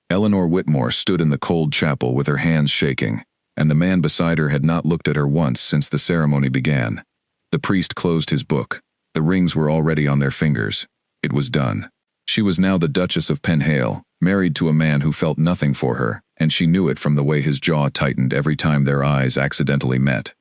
Eleanor Whitmore stood in the cold chapel with her hands shaking, and the man beside her had not looked at her once since the ceremony began. The priest closed his book. The rings were already on their fingers. It was done. She was now the Duchess of Penhale, married to a man who felt nothing for her, and she knew it from the way his jaw tightened every time their eyes accidentally met.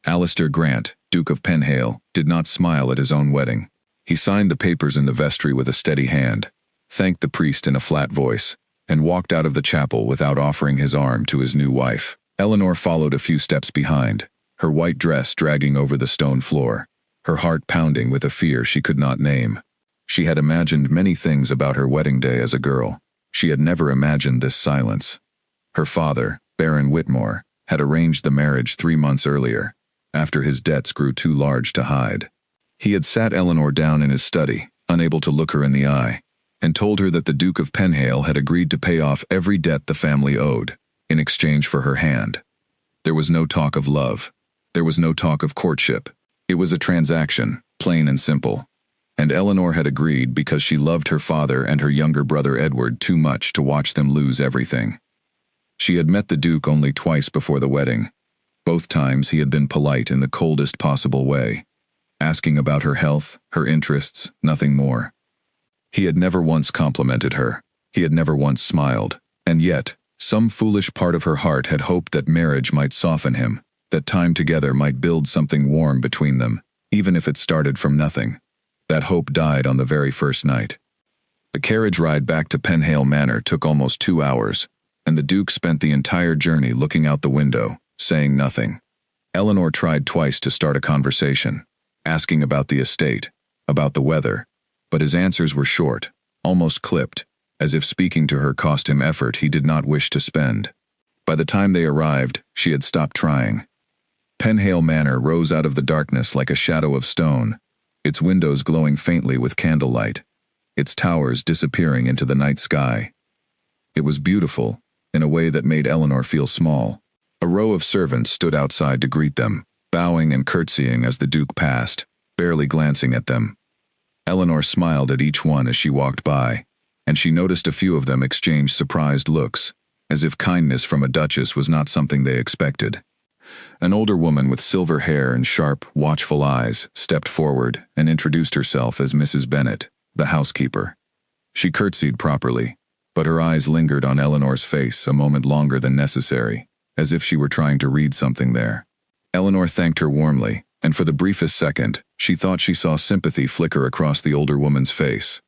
Alistair Grant, Duke of Penhale, did not smile at his own wedding. He signed the papers in the vestry with a steady hand, thanked the priest in a flat voice, and walked out of the chapel without offering his arm to his new wife. Eleanor followed a few steps behind, her white dress dragging over the stone floor, her heart pounding with a fear she could not name. She had imagined many things about her wedding day as a girl. She had never imagined this silence. Her father, Baron Whitmore, had arranged the marriage 3 months earlier, after his debts grew too large to hide. He had sat Eleanor down in his study, unable to look her in the eye, and told her that the Duke of Penhale had agreed to pay off every debt the family owed, in exchange for her hand. There was no talk of love. There was no talk of courtship. It was a transaction, plain and simple. And Eleanor had agreed because she loved her father and her younger brother Edward too much to watch them lose everything. She had met the Duke only twice before the wedding. Both times he had been polite in the coldest possible way, asking about her health, her interests, nothing more. He had never once complimented her. He had never once smiled. And yet, some foolish part of her heart had hoped that marriage might soften him, that time together might build something warm between them, even if it started from nothing. That hope died on the very first night. The carriage ride back to Penhale Manor took almost 2 hours, and the Duke spent the entire journey looking out the window, saying nothing. Eleanor tried twice to start a conversation, asking about the estate, about the weather, but his answers were short, almost clipped, as if speaking to her cost him effort he did not wish to spend. By the time they arrived, she had stopped trying. Penhale Manor rose out of the darkness like a shadow of stone, its windows glowing faintly with candlelight, its towers disappearing into the night sky. It was beautiful, in a way that made Eleanor feel small. A row of servants stood outside to greet them, bowing and curtsying as the Duke passed, barely glancing at them. Eleanor smiled at each one as she walked by, and she noticed a few of them exchange surprised looks, as if kindness from a duchess was not something they expected. An older woman with silver hair and sharp, watchful eyes stepped forward and introduced herself as Mrs. Bennet, the housekeeper. She curtsied properly, but her eyes lingered on Eleanor's face a moment longer than necessary, as if she were trying to read something there. Eleanor thanked her warmly, and for the briefest second, she thought she saw sympathy flicker across the older woman's face.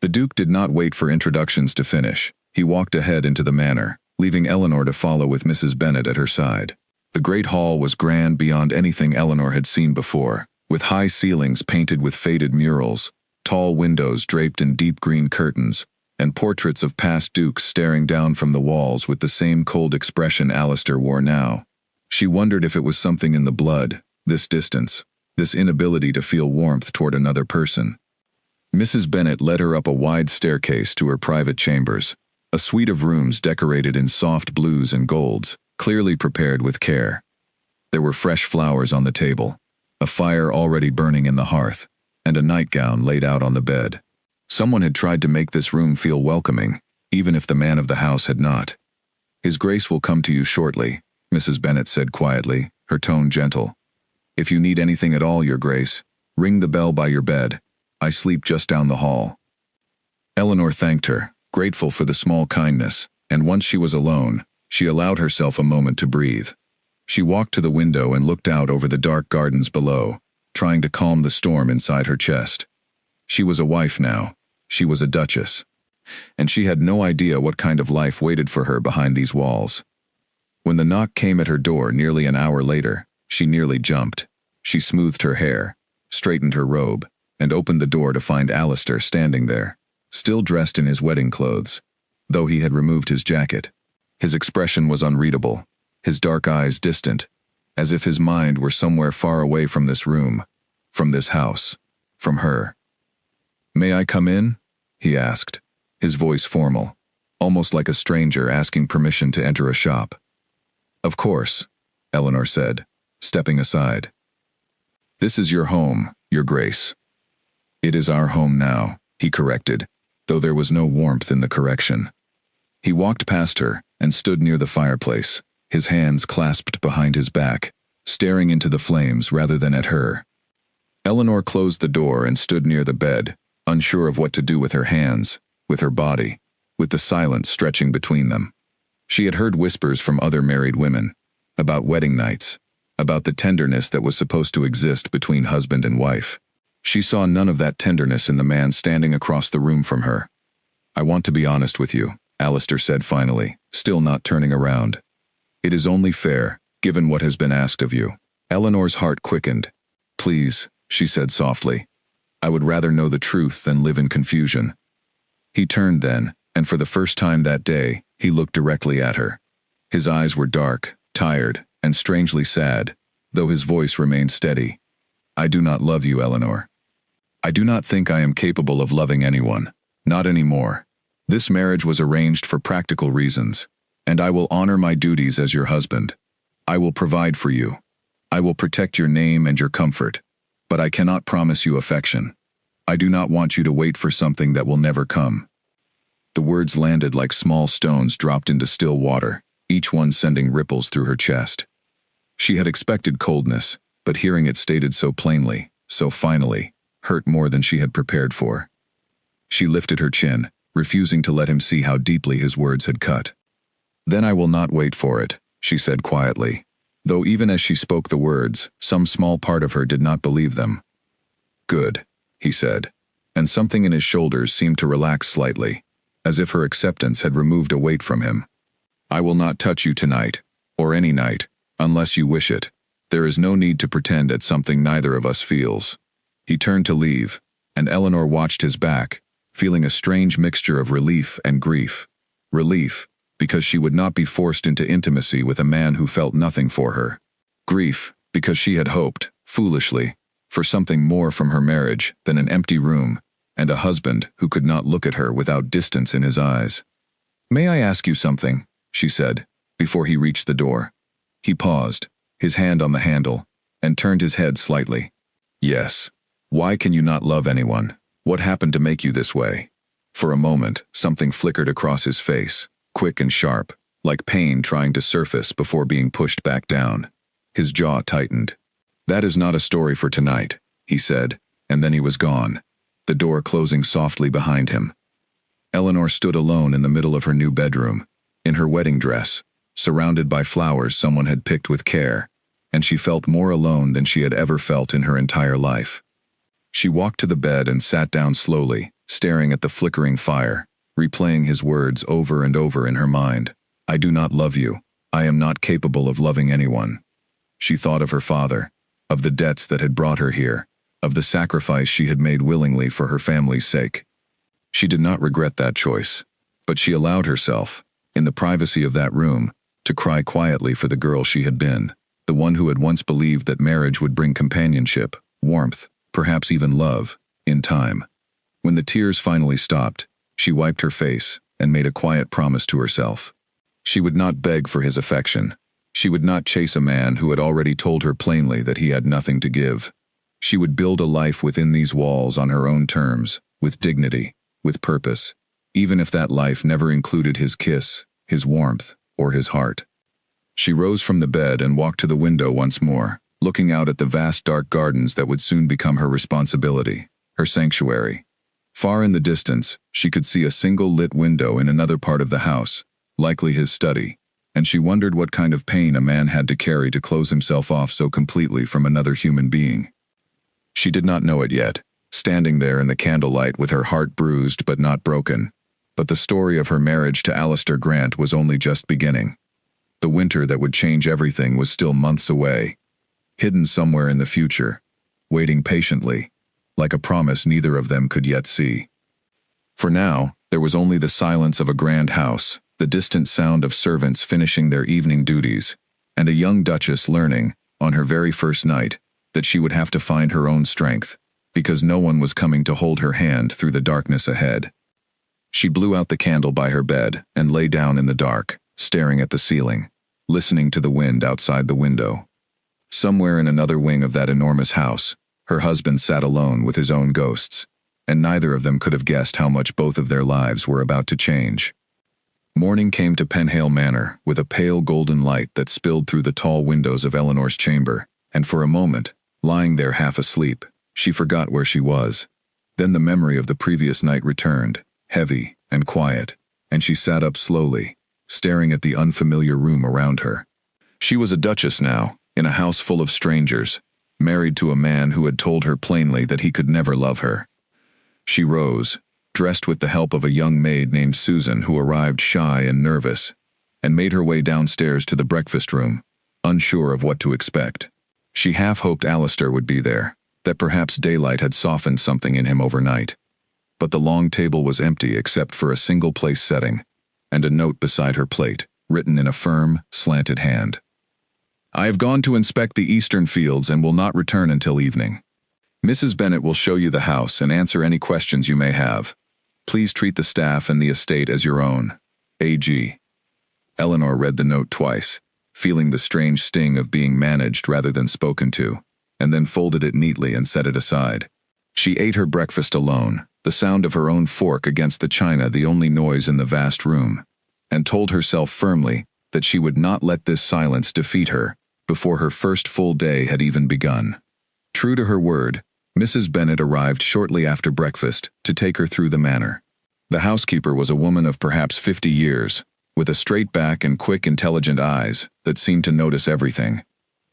The Duke did not wait for introductions to finish. He walked ahead into the manor, leaving Eleanor to follow with Mrs. Bennet at her side. The great hall was grand beyond anything Eleanor had seen before, with high ceilings painted with faded murals, tall windows draped in deep green curtains, and portraits of past dukes staring down from the walls with the same cold expression Alistair wore now. She wondered if it was something in the blood, this distance, this inability to feel warmth toward another person. Mrs. Bennet led her up a wide staircase to her private chambers, a suite of rooms decorated in soft blues and golds, clearly prepared with care. There were fresh flowers on the table, a fire already burning in the hearth, and a nightgown laid out on the bed. Someone had tried to make this room feel welcoming, even if the man of the house had not. "His Grace will come to you shortly," Mrs. Bennet said quietly, her tone gentle. "If you need anything at all, Your Grace, ring the bell by your bed. I sleep just down the hall." Eleanor thanked her, grateful for the small kindness, and once she was alone, she allowed herself a moment to breathe. She walked to the window and looked out over the dark gardens below, trying to calm the storm inside her chest. She was a wife now. She was a duchess. And she had no idea what kind of life waited for her behind these walls. When the knock came at her door nearly an hour later, she nearly jumped. She smoothed her hair, straightened her robe, and opened the door to find Alistair standing there, still dressed in his wedding clothes, though he had removed his jacket. His expression was unreadable, his dark eyes distant, as if his mind were somewhere far away from this room, from this house, from her. "May I come in?" he asked, his voice formal, almost like a stranger asking permission to enter a shop. "Of course," Eleanor said, stepping aside. "This is your home, Your Grace." "It is our home now," he corrected, though there was no warmth in the correction. He walked past her and stood near the fireplace, his hands clasped behind his back, staring into the flames rather than at her. Eleanor closed the door and stood near the bed, unsure of what to do with her hands, with her body, with the silence stretching between them. She had heard whispers from other married women, about wedding nights, about the tenderness that was supposed to exist between husband and wife. She saw none of that tenderness in the man standing across the room from her. "I want to be honest with you," Alistair said finally, still not turning around. "It is only fair, given what has been asked of you." Eleanor's heart quickened. "Please," she said softly. "I would rather know the truth than live in confusion." He turned then, and for the first time that day, he looked directly at her. His eyes were dark, tired, and strangely sad, though his voice remained steady. "I do not love you, Eleanor. I do not think I am capable of loving anyone, not anymore. This marriage was arranged for practical reasons, and I will honor my duties as your husband. I will provide for you. I will protect your name and your comfort, but I cannot promise you affection. I do not want you to wait for something that will never come." The words landed like small stones dropped into still water, each one sending ripples through her chest. She had expected coldness, but hearing it stated so plainly, so finally, hurt more than she had prepared for. She lifted her chin, refusing to let him see how deeply his words had cut. "Then I will not wait for it," she said quietly, though even as she spoke the words, some small part of her did not believe them. "Good," he said, and something in his shoulders seemed to relax slightly, as if her acceptance had removed a weight from him. "I will not touch you tonight, or any night, unless you wish it. There is no need to pretend at something neither of us feels." He turned to leave, and Eleanor watched his back, feeling a strange mixture of relief and grief. Relief, because she would not be forced into intimacy with a man who felt nothing for her. Grief, because she had hoped, foolishly, for something more from her marriage than an empty room and a husband who could not look at her without distance in his eyes. "May I ask you something?" she said, before he reached the door. He paused, his hand on the handle, and turned his head slightly. "Yes. Why can you not love anyone? What happened to make you this way?" For a moment, something flickered across his face, quick and sharp, like pain trying to surface before being pushed back down. His jaw tightened. "That is not a story for tonight," he said, and then he was gone, the door closing softly behind him. Eleanor stood alone in the middle of her new bedroom, in her wedding dress, surrounded by flowers someone had picked with care, and she felt more alone than she had ever felt in her entire life. She walked to the bed and sat down slowly, staring at the flickering fire, replaying his words over and over in her mind. "I do not love you. I am not capable of loving anyone." She thought of her father, of the debts that had brought her here, of the sacrifice she had made willingly for her family's sake. She did not regret that choice, but she allowed herself, in the privacy of that room, to cry quietly for the girl she had been, the one who had once believed that marriage would bring companionship, warmth, perhaps even love, in time. When the tears finally stopped, she wiped her face and made a quiet promise to herself. She would not beg for his affection. She would not chase a man who had already told her plainly that he had nothing to give. She would build a life within these walls on her own terms, with dignity, with purpose, even if that life never included his kiss, his warmth, or his heart. She rose from the bed and walked to the window once more, looking out at the vast dark gardens that would soon become her responsibility, her sanctuary. Far in the distance, she could see a single lit window in another part of the house, likely his study, and she wondered what kind of pain a man had to carry to close himself off so completely from another human being. She did not know it yet, standing there in the candlelight with her heart bruised but not broken. But the story of her marriage to Alistair Grant was only just beginning. The winter that would change everything was still months away, hidden somewhere in the future, waiting patiently, like a promise neither of them could yet see. For now, there was only the silence of a grand house, the distant sound of servants finishing their evening duties, and a young duchess learning, on her very first night, that she would have to find her own strength, because no one was coming to hold her hand through the darkness ahead. She blew out the candle by her bed and lay down in the dark, staring at the ceiling, listening to the wind outside the window. Somewhere in another wing of that enormous house, her husband sat alone with his own ghosts, and neither of them could have guessed how much both of their lives were about to change. Morning came to Penhale Manor with a pale golden light that spilled through the tall windows of Eleanor's chamber, and for a moment, lying there half asleep, she forgot where she was. Then the memory of the previous night returned, heavy and quiet, and she sat up slowly, staring at the unfamiliar room around her. She was a duchess now, in a house full of strangers, married to a man who had told her plainly that he could never love her. She rose, dressed with the help of a young maid named Susan who arrived shy and nervous, and made her way downstairs to the breakfast room, unsure of what to expect. She half hoped Alistair would be there, that perhaps daylight had softened something in him overnight. But the long table was empty except for a single place setting, and a note beside her plate, written in a firm, slanted hand. "I have gone to inspect the eastern fields and will not return until evening. Mrs. Bennet will show you the house and answer any questions you may have. Please treat the staff and the estate as your own. A.G." Eleanor read the note twice, feeling the strange sting of being managed rather than spoken to, and then folded it neatly and set it aside. She ate her breakfast alone, the sound of her own fork against the china the only noise in the vast room, and told herself firmly that she would not let this silence defeat her before her first full day had even begun. True to her word, Mrs. Bennet arrived shortly after breakfast to take her through the manor. The housekeeper was a woman of perhaps 50 years, with a straight back and quick, intelligent eyes that seemed to notice everything.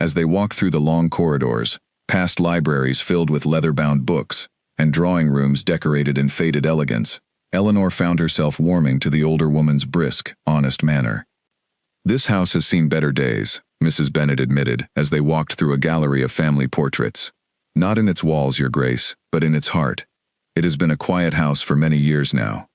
As they walked through the long corridors, past libraries filled with leather-bound books, and drawing rooms decorated in faded elegance, Eleanor found herself warming to the older woman's brisk, honest manner. "This house has seen better days," Mrs. Bennet admitted as they walked through a gallery of family portraits. "Not in its walls, Your Grace, but in its heart. It has been a quiet house for many years now."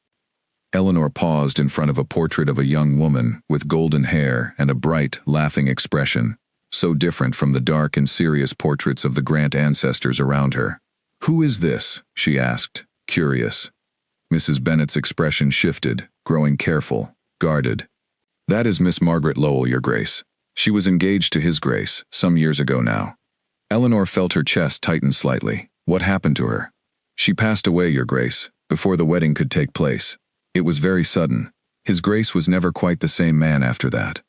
Eleanor paused in front of a portrait of a young woman with golden hair and a bright, laughing expression, so different from the dark and serious portraits of the Grant ancestors around her. "Who is this?" she asked, curious. Mrs. Bennet's expression shifted, growing careful, guarded. "That is Miss Margaret Lowell, Your Grace. She was engaged to His Grace, some years ago now." Eleanor felt her chest tighten slightly. What happened to her? "She passed away, Your Grace, before the wedding could take place. It was very sudden. His Grace was never quite the same man after that."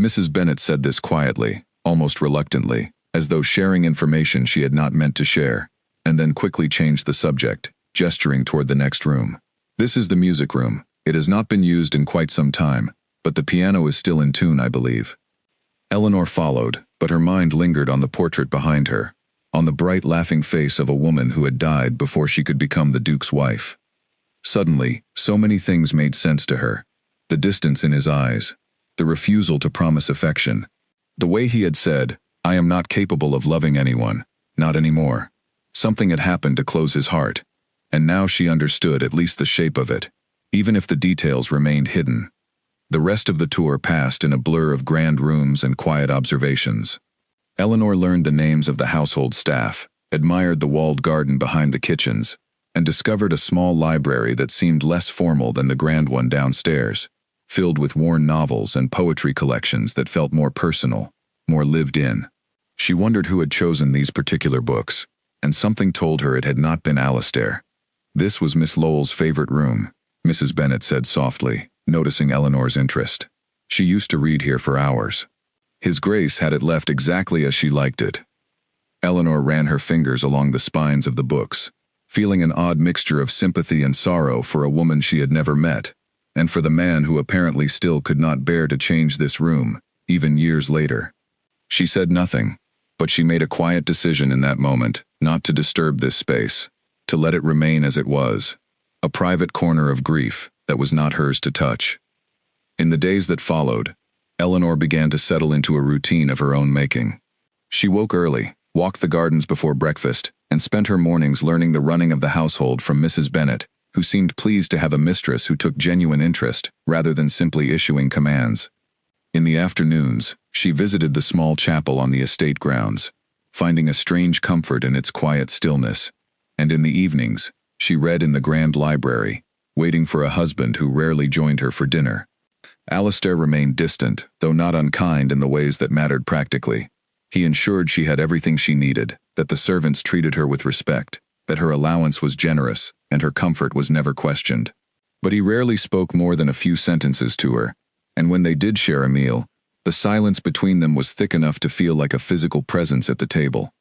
Mrs. Bennet said this quietly, almost reluctantly, as though sharing information she had not meant to share, and then quickly changed the subject, gesturing toward the next room. "This is the music room. It has not been used in quite some time, but the piano is still in tune, I believe." Eleanor followed, but her mind lingered on the portrait behind her, on the bright laughing face of a woman who had died before she could become the Duke's wife. Suddenly, so many things made sense to her. The distance in his eyes, the refusal to promise affection, the way he had said, "I am not capable of loving anyone, not anymore." Something had happened to close his heart, and now she understood at least the shape of it, even if the details remained hidden. The rest of the tour passed in a blur of grand rooms and quiet observations. Eleanor learned the names of the household staff, admired the walled garden behind the kitchens, and discovered a small library that seemed less formal than the grand one downstairs, filled with worn novels and poetry collections that felt more personal, more lived in. She wondered who had chosen these particular books, and something told her it had not been Alistair. "This was Miss Lowell's favorite room," Mrs. Bennet said softly, noticing Eleanor's interest. "She used to read here for hours. His Grace had it left exactly as she liked it." Eleanor ran her fingers along the spines of the books, feeling an odd mixture of sympathy and sorrow for a woman she had never met, and for the man who apparently still could not bear to change this room, even years later. She said nothing, but she made a quiet decision in that moment not to disturb this space, to let it remain as it was, a private corner of grief that was not hers to touch. In the days that followed, Eleanor began to settle into a routine of her own making. She woke early, walked the gardens before breakfast, and spent her mornings learning the running of the household from Mrs. Bennet, who seemed pleased to have a mistress who took genuine interest rather than simply issuing commands. In the afternoons, she visited the small chapel on the estate grounds, finding a strange comfort in its quiet stillness, and in the evenings, she read in the grand library, waiting for a husband who rarely joined her for dinner. Alistair remained distant, though not unkind in the ways that mattered practically. He ensured she had everything she needed, that the servants treated her with respect, that her allowance was generous, and her comfort was never questioned. But he rarely spoke more than a few sentences to her, and when they did share a meal, the silence between them was thick enough to feel like a physical presence at the table.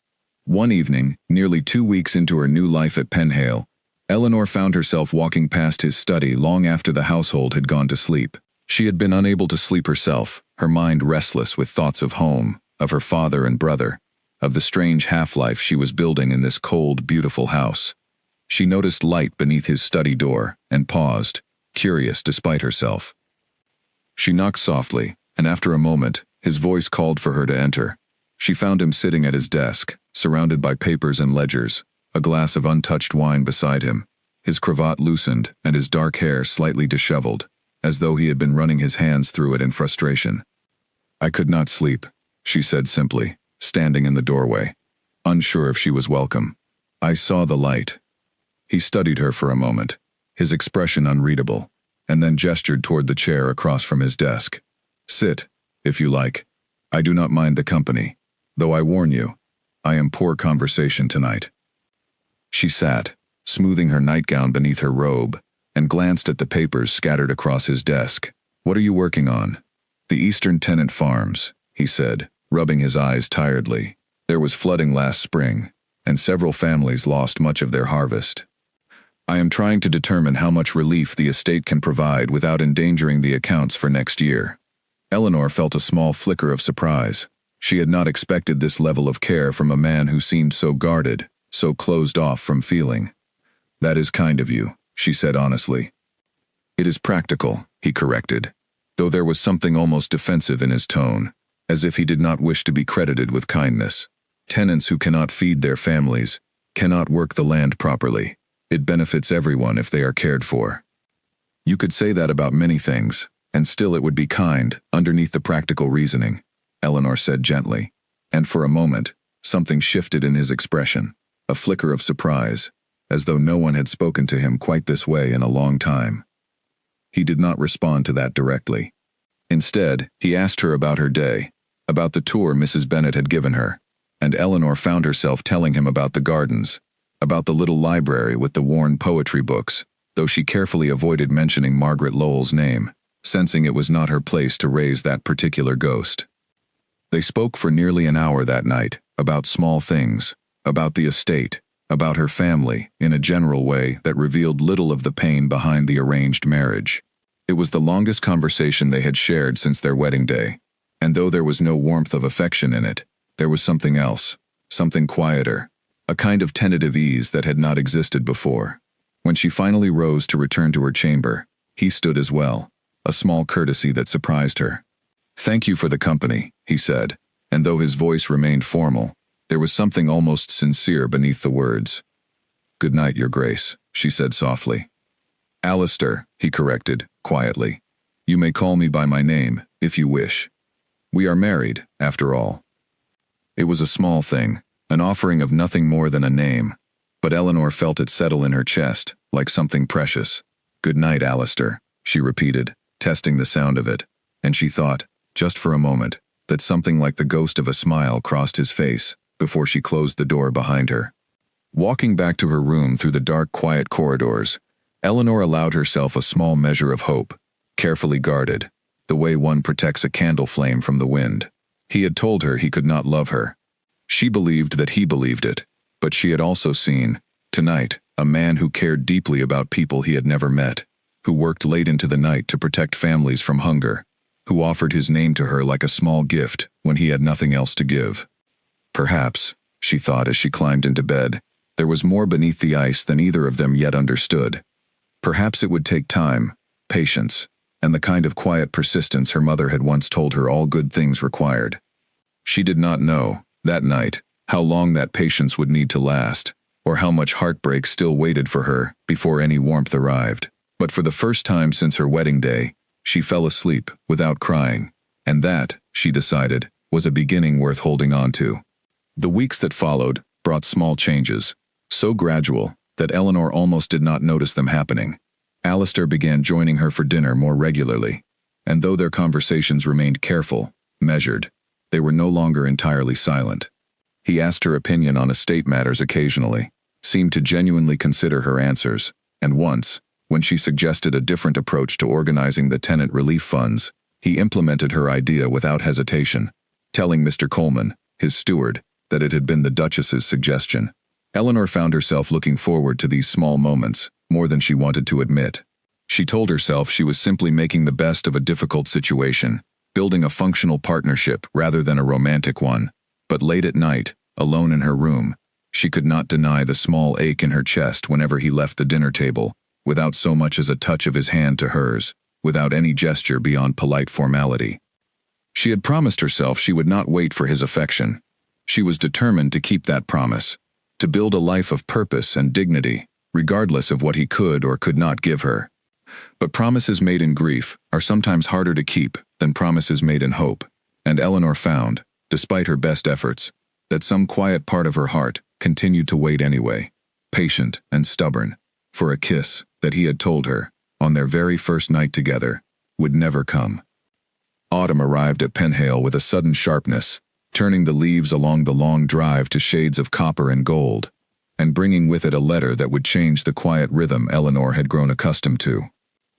One evening, nearly 2 weeks into her new life at Penhale, Eleanor found herself walking past his study long after the household had gone to sleep. She had been unable to sleep herself, her mind restless with thoughts of home, of her father and brother, of the strange half-life she was building in this cold, beautiful house. She noticed light beneath his study door and paused, curious despite herself. She knocked softly, and after a moment, his voice called for her to enter. She found him sitting at his desk, surrounded by papers and ledgers, a glass of untouched wine beside him, his cravat loosened and his dark hair slightly disheveled, as though he had been running his hands through it in frustration. "I could not sleep," she said simply, standing in the doorway, unsure if she was welcome. "I saw the light." He studied her for a moment, his expression unreadable, and then gestured toward the chair across from his desk. "Sit, if you like. I do not mind the company, though I warn you, I am poor conversation tonight." She sat, smoothing her nightgown beneath her robe, and glanced at the papers scattered across his desk. "What are you working on?" "The Eastern Tenant Farms," he said, rubbing his eyes tiredly. "There was flooding last spring, and several families lost much of their harvest. I am trying to determine how much relief the estate can provide without endangering the accounts for next year." Eleanor felt a small flicker of surprise. She had not expected this level of care from a man who seemed so guarded, so closed off from feeling. "That is kind of you," she said honestly. "It is practical," he corrected, though there was something almost defensive in his tone, as if he did not wish to be credited with kindness. "Tenants who cannot feed their families, cannot work the land properly. It benefits everyone if they are cared for." "You could say that about many things, and still it would be kind, underneath the practical reasoning," Eleanor said gently, and for a moment, something shifted in his expression, a flicker of surprise, as though no one had spoken to him quite this way in a long time. He did not respond to that directly. Instead, he asked her about her day, about the tour Mrs. Bennet had given her, and Eleanor found herself telling him about the gardens, about the little library with the worn poetry books, though she carefully avoided mentioning Margaret Lowell's name, sensing it was not her place to raise that particular ghost. They spoke for nearly an hour that night, about small things, about the estate, about her family, in a general way that revealed little of the pain behind the arranged marriage. It was the longest conversation they had shared since their wedding day, and though there was no warmth of affection in it, there was something else, something quieter, a kind of tentative ease that had not existed before. When she finally rose to return to her chamber, he stood as well, a small courtesy that surprised her. "Thank you for the company," he said, and though his voice remained formal, there was something almost sincere beneath the words. "Good night, Your Grace," she said softly. "Alistair," he corrected, quietly. "You may call me by my name, if you wish. We are married, after all." It was a small thing, an offering of nothing more than a name, but Eleanor felt it settle in her chest, like something precious. "Good night, Alistair," she repeated, testing the sound of it, and she thought, just for a moment, that something like the ghost of a smile crossed his face, before she closed the door behind her. Walking back to her room through the dark, quiet corridors, Eleanor allowed herself a small measure of hope, carefully guarded, the way one protects a candle flame from the wind. He had told her he could not love her. She believed that he believed it, but she had also seen, tonight, a man who cared deeply about people he had never met, who worked late into the night to protect families from hunger, who offered his name to her like a small gift when he had nothing else to give. Perhaps, she thought as she climbed into bed, there was more beneath the ice than either of them yet understood. Perhaps it would take time, patience, and the kind of quiet persistence her mother had once told her all good things required. She did not know, that night, how long that patience would need to last, or how much heartbreak still waited for her before any warmth arrived. But for the first time since her wedding day, she fell asleep without crying, and that, she decided, was a beginning worth holding on to. The weeks that followed brought small changes, so gradual that Eleanor almost did not notice them happening. Alistair began joining her for dinner more regularly, and though their conversations remained careful, measured, they were no longer entirely silent. He asked her opinion on estate matters occasionally, seemed to genuinely consider her answers, and once, When she suggested a different approach to organizing the tenant relief funds, he implemented her idea without hesitation, telling Mr. Coleman, his steward, that it had been the Duchess's suggestion. Eleanor found herself looking forward to these small moments, more than she wanted to admit. She told herself she was simply making the best of a difficult situation, building a functional partnership rather than a romantic one. But late at night, alone in her room, she could not deny the small ache in her chest whenever he left the dinner table, without so much as a touch of his hand to hers, without any gesture beyond polite formality. She had promised herself she would not wait for his affection. She was determined to keep that promise, to build a life of purpose and dignity, regardless of what he could or could not give her. But promises made in grief are sometimes harder to keep than promises made in hope, and Eleanor found, despite her best efforts, that some quiet part of her heart continued to wait anyway, patient and stubborn, for a kiss that he had told her, on their very first night together, would never come. Autumn arrived at Penhale with a sudden sharpness, turning the leaves along the long drive to shades of copper and gold, and bringing with it a letter that would change the quiet rhythm Eleanor had grown accustomed to.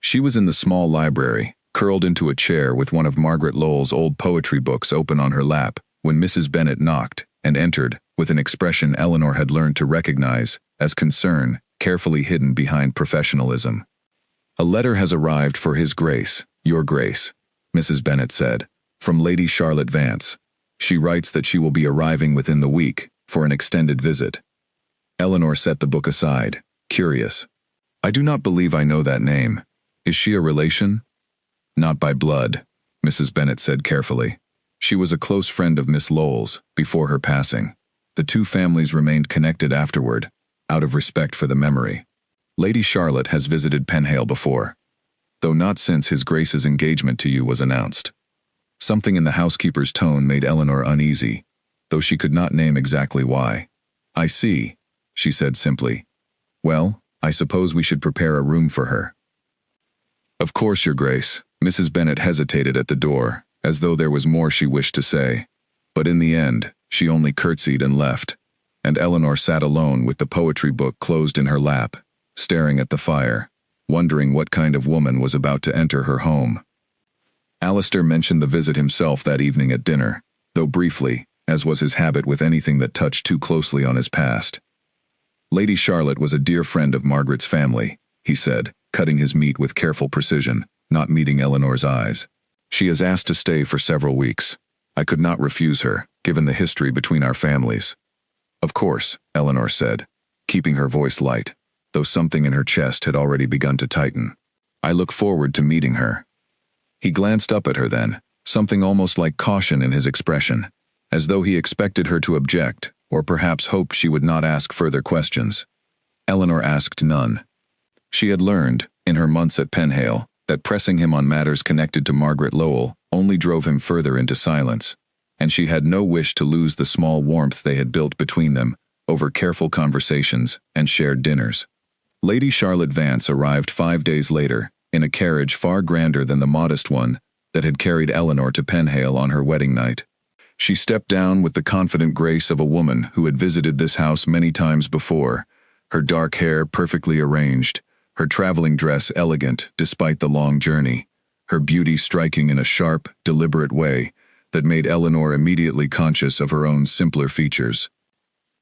She was in the small library, curled into a chair with one of Margaret Lowell's old poetry books open on her lap, when Mrs. Bennet knocked and entered with an expression Eleanor had learned to recognize as concern carefully hidden behind professionalism. "A letter has arrived for His Grace, Your Grace," Mrs. Bennet said, "from Lady Charlotte Vance. She writes that she will be arriving within the week for an extended visit." Eleanor set the book aside, curious. "I do not believe I know that name. Is she a relation?" "Not by blood," Mrs. Bennet said carefully. "She was a close friend of Miss Lowell's before her passing. The two families remained connected afterward, out of respect for the memory. Lady Charlotte has visited Penhale before, though not since His Grace's engagement to you was announced." Something in the housekeeper's tone made Eleanor uneasy, though she could not name exactly why. "I see," she said simply. "Well, I suppose we should prepare a room for her." "Of course, Your Grace." Mrs. Bennet hesitated at the door, as though there was more she wished to say. But in the end, she only curtsied and left, and Eleanor sat alone with the poetry book closed in her lap, staring at the fire, wondering what kind of woman was about to enter her home. Alistair mentioned the visit himself that evening at dinner, though briefly, as was his habit with anything that touched too closely on his past. "Lady Charlotte was a dear friend of Margaret's family," he said, cutting his meat with careful precision, not meeting Eleanor's eyes. "She has asked to stay for several weeks. I could not refuse her, given the history between our families." "Of course," Eleanor said, keeping her voice light, though something in her chest had already begun to tighten. "I look forward to meeting her." He glanced up at her then, something almost like caution in his expression, as though he expected her to object, or perhaps hoped she would not ask further questions. Eleanor asked none. She had learned, in her months at Penhale, that pressing him on matters connected to Margaret Lowell only drove him further into silence, and she had no wish to lose the small warmth they had built between them over careful conversations and shared dinners. Lady Charlotte Vance arrived 5 days later, in a carriage far grander than the modest one that had carried Eleanor to Penhale on her wedding night. She stepped down with the confident grace of a woman who had visited this house many times before, her dark hair perfectly arranged, her traveling dress elegant despite the long journey, her beauty striking in a sharp, deliberate way that made Eleanor immediately conscious of her own simpler features.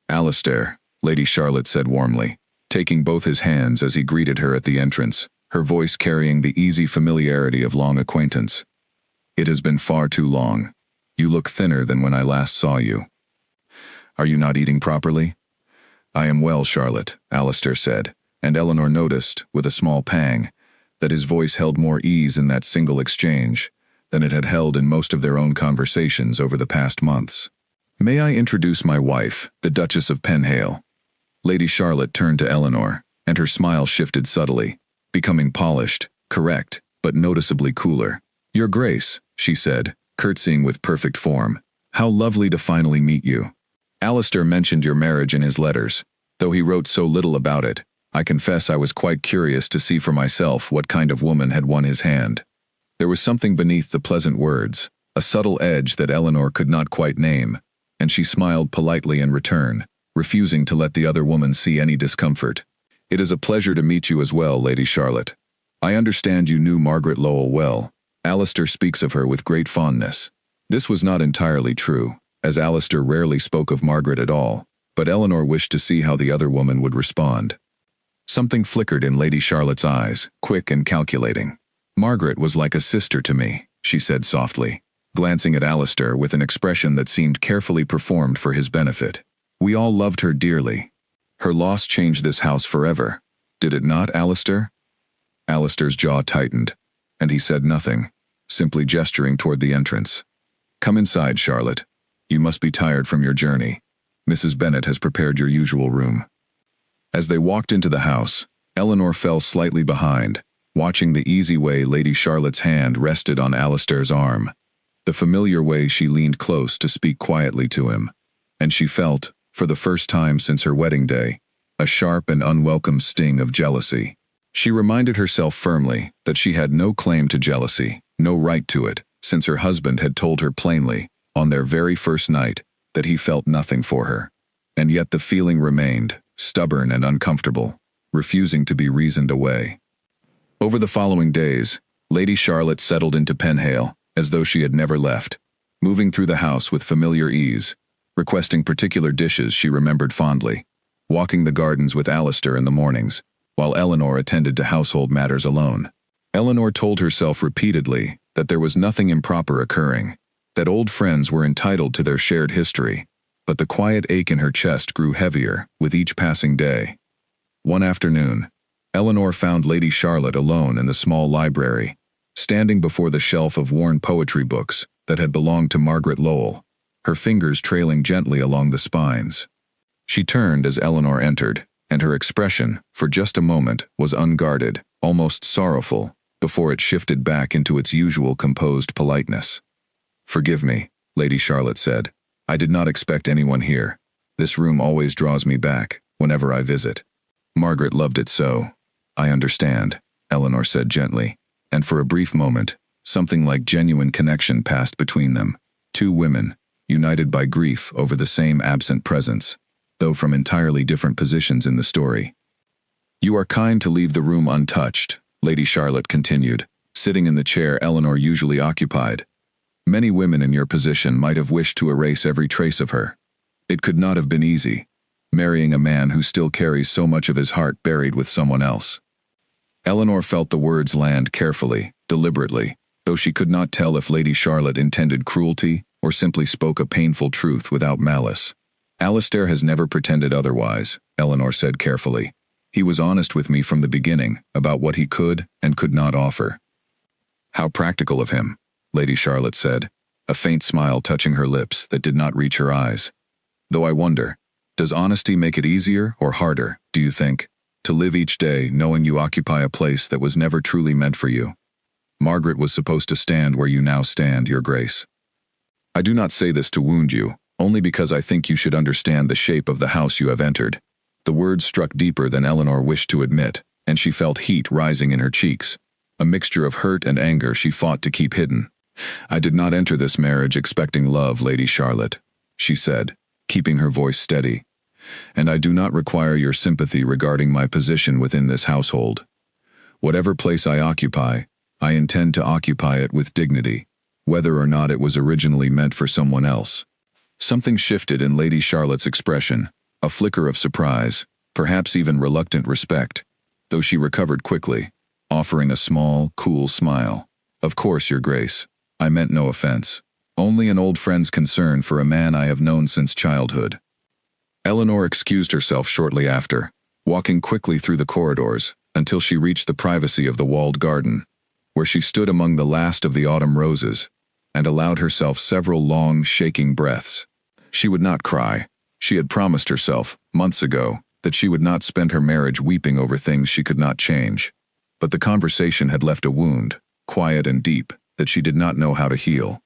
"Alistair," Lady Charlotte said warmly, taking both his hands as he greeted her at the entrance, her voice carrying the easy familiarity of long acquaintance. "It has been far too long. You look thinner than when I last saw you. Are you not eating properly?" "I am well, Charlotte," Alistair said, and Eleanor noticed, with a small pang, that his voice held more ease in that single exchange than it had held in most of their own conversations over the past months. "May I introduce my wife, the Duchess of Penhale?" Lady Charlotte turned to Eleanor, and her smile shifted subtly, becoming polished, correct, but noticeably cooler. "Your Grace," she said, curtsying with perfect form. "How lovely to finally meet you. Alistair mentioned your marriage in his letters. Though he wrote so little about it, I confess I was quite curious to see for myself what kind of woman had won his hand." There was something beneath the pleasant words, a subtle edge that Eleanor could not quite name, and she smiled politely in return, refusing to let the other woman see any discomfort. "It is a pleasure to meet you as well, Lady Charlotte. I understand you knew Margaret Lowell well. Alistair speaks of her with great fondness." This was not entirely true, as Alistair rarely spoke of Margaret at all, but Eleanor wished to see how the other woman would respond. Something flickered in Lady Charlotte's eyes, quick and calculating. "Margaret was like a sister to me," she said softly, glancing at Alistair with an expression that seemed carefully performed for his benefit. "We all loved her dearly. Her loss changed this house forever. Did it not, Alistair?" Alistair's jaw tightened, and he said nothing, simply gesturing toward the entrance. "Come inside, Charlotte. You must be tired from your journey. Mrs. Bennet has prepared your usual room." As they walked into the house, Eleanor fell slightly behind, watching the easy way Lady Charlotte's hand rested on Alistair's arm, the familiar way she leaned close to speak quietly to him, and she felt, for the first time since her wedding day, a sharp and unwelcome sting of jealousy. She reminded herself firmly that she had no claim to jealousy, no right to it, since her husband had told her plainly, on their very first night, that he felt nothing for her. And yet the feeling remained, stubborn and uncomfortable, refusing to be reasoned away. Over the following days, Lady Charlotte settled into Penhale, as though she had never left, moving through the house with familiar ease, requesting particular dishes she remembered fondly, walking the gardens with Alistair in the mornings, while Eleanor attended to household matters alone. Eleanor told herself repeatedly that there was nothing improper occurring, that old friends were entitled to their shared history, but the quiet ache in her chest grew heavier with each passing day. One afternoon, Eleanor found Lady Charlotte alone in the small library, standing before the shelf of worn poetry books that had belonged to Margaret Lowell, her fingers trailing gently along the spines. She turned as Eleanor entered, and her expression, for just a moment, was unguarded, almost sorrowful, before it shifted back into its usual composed politeness. "Forgive me," Lady Charlotte said. "I did not expect anyone here. This room always draws me back, whenever I visit. Margaret loved it so." "I understand," Eleanor said gently, and for a brief moment, something like genuine connection passed between them. Two women, united by grief over the same absent presence, though from entirely different positions in the story. "You are kind to leave the room untouched," Lady Charlotte continued, sitting in the chair Eleanor usually occupied. "Many women in your position might have wished to erase every trace of her. It could not have been easy, marrying a man who still carries so much of his heart buried with someone else." Eleanor felt the words land carefully, deliberately, though she could not tell if Lady Charlotte intended cruelty or simply spoke a painful truth without malice. "Alistair has never pretended otherwise," Eleanor said carefully. "He was honest with me from the beginning about what he could and could not offer." "How practical of him," Lady Charlotte said, a faint smile touching her lips that did not reach her eyes. "Though I wonder, does honesty make it easier or harder, do you think, to live each day knowing you occupy a place that was never truly meant for you? Margaret was supposed to stand where you now stand, Your Grace. I do not say this to wound you, only because I think you should understand the shape of the house you have entered." The words struck deeper than Eleanor wished to admit, and she felt heat rising in her cheeks, a mixture of hurt and anger she fought to keep hidden. "I did not enter this marriage expecting love, Lady Charlotte," she said, keeping her voice steady, "and I do not require your sympathy regarding my position within this household. Whatever place I occupy, I intend to occupy it with dignity, whether or not it was originally meant for someone else." Something shifted in Lady Charlotte's expression, a flicker of surprise, perhaps even reluctant respect, though she recovered quickly, offering a small, cool smile. "Of course, Your Grace. I meant no offense. Only an old friend's concern for a man I have known since childhood." Eleanor excused herself shortly after, walking quickly through the corridors until she reached the privacy of the walled garden, where she stood among the last of the autumn roses and allowed herself several long, shaking breaths. She would not cry. She had promised herself, months ago, that she would not spend her marriage weeping over things she could not change. But the conversation had left a wound, quiet and deep, that she did not know how to heal.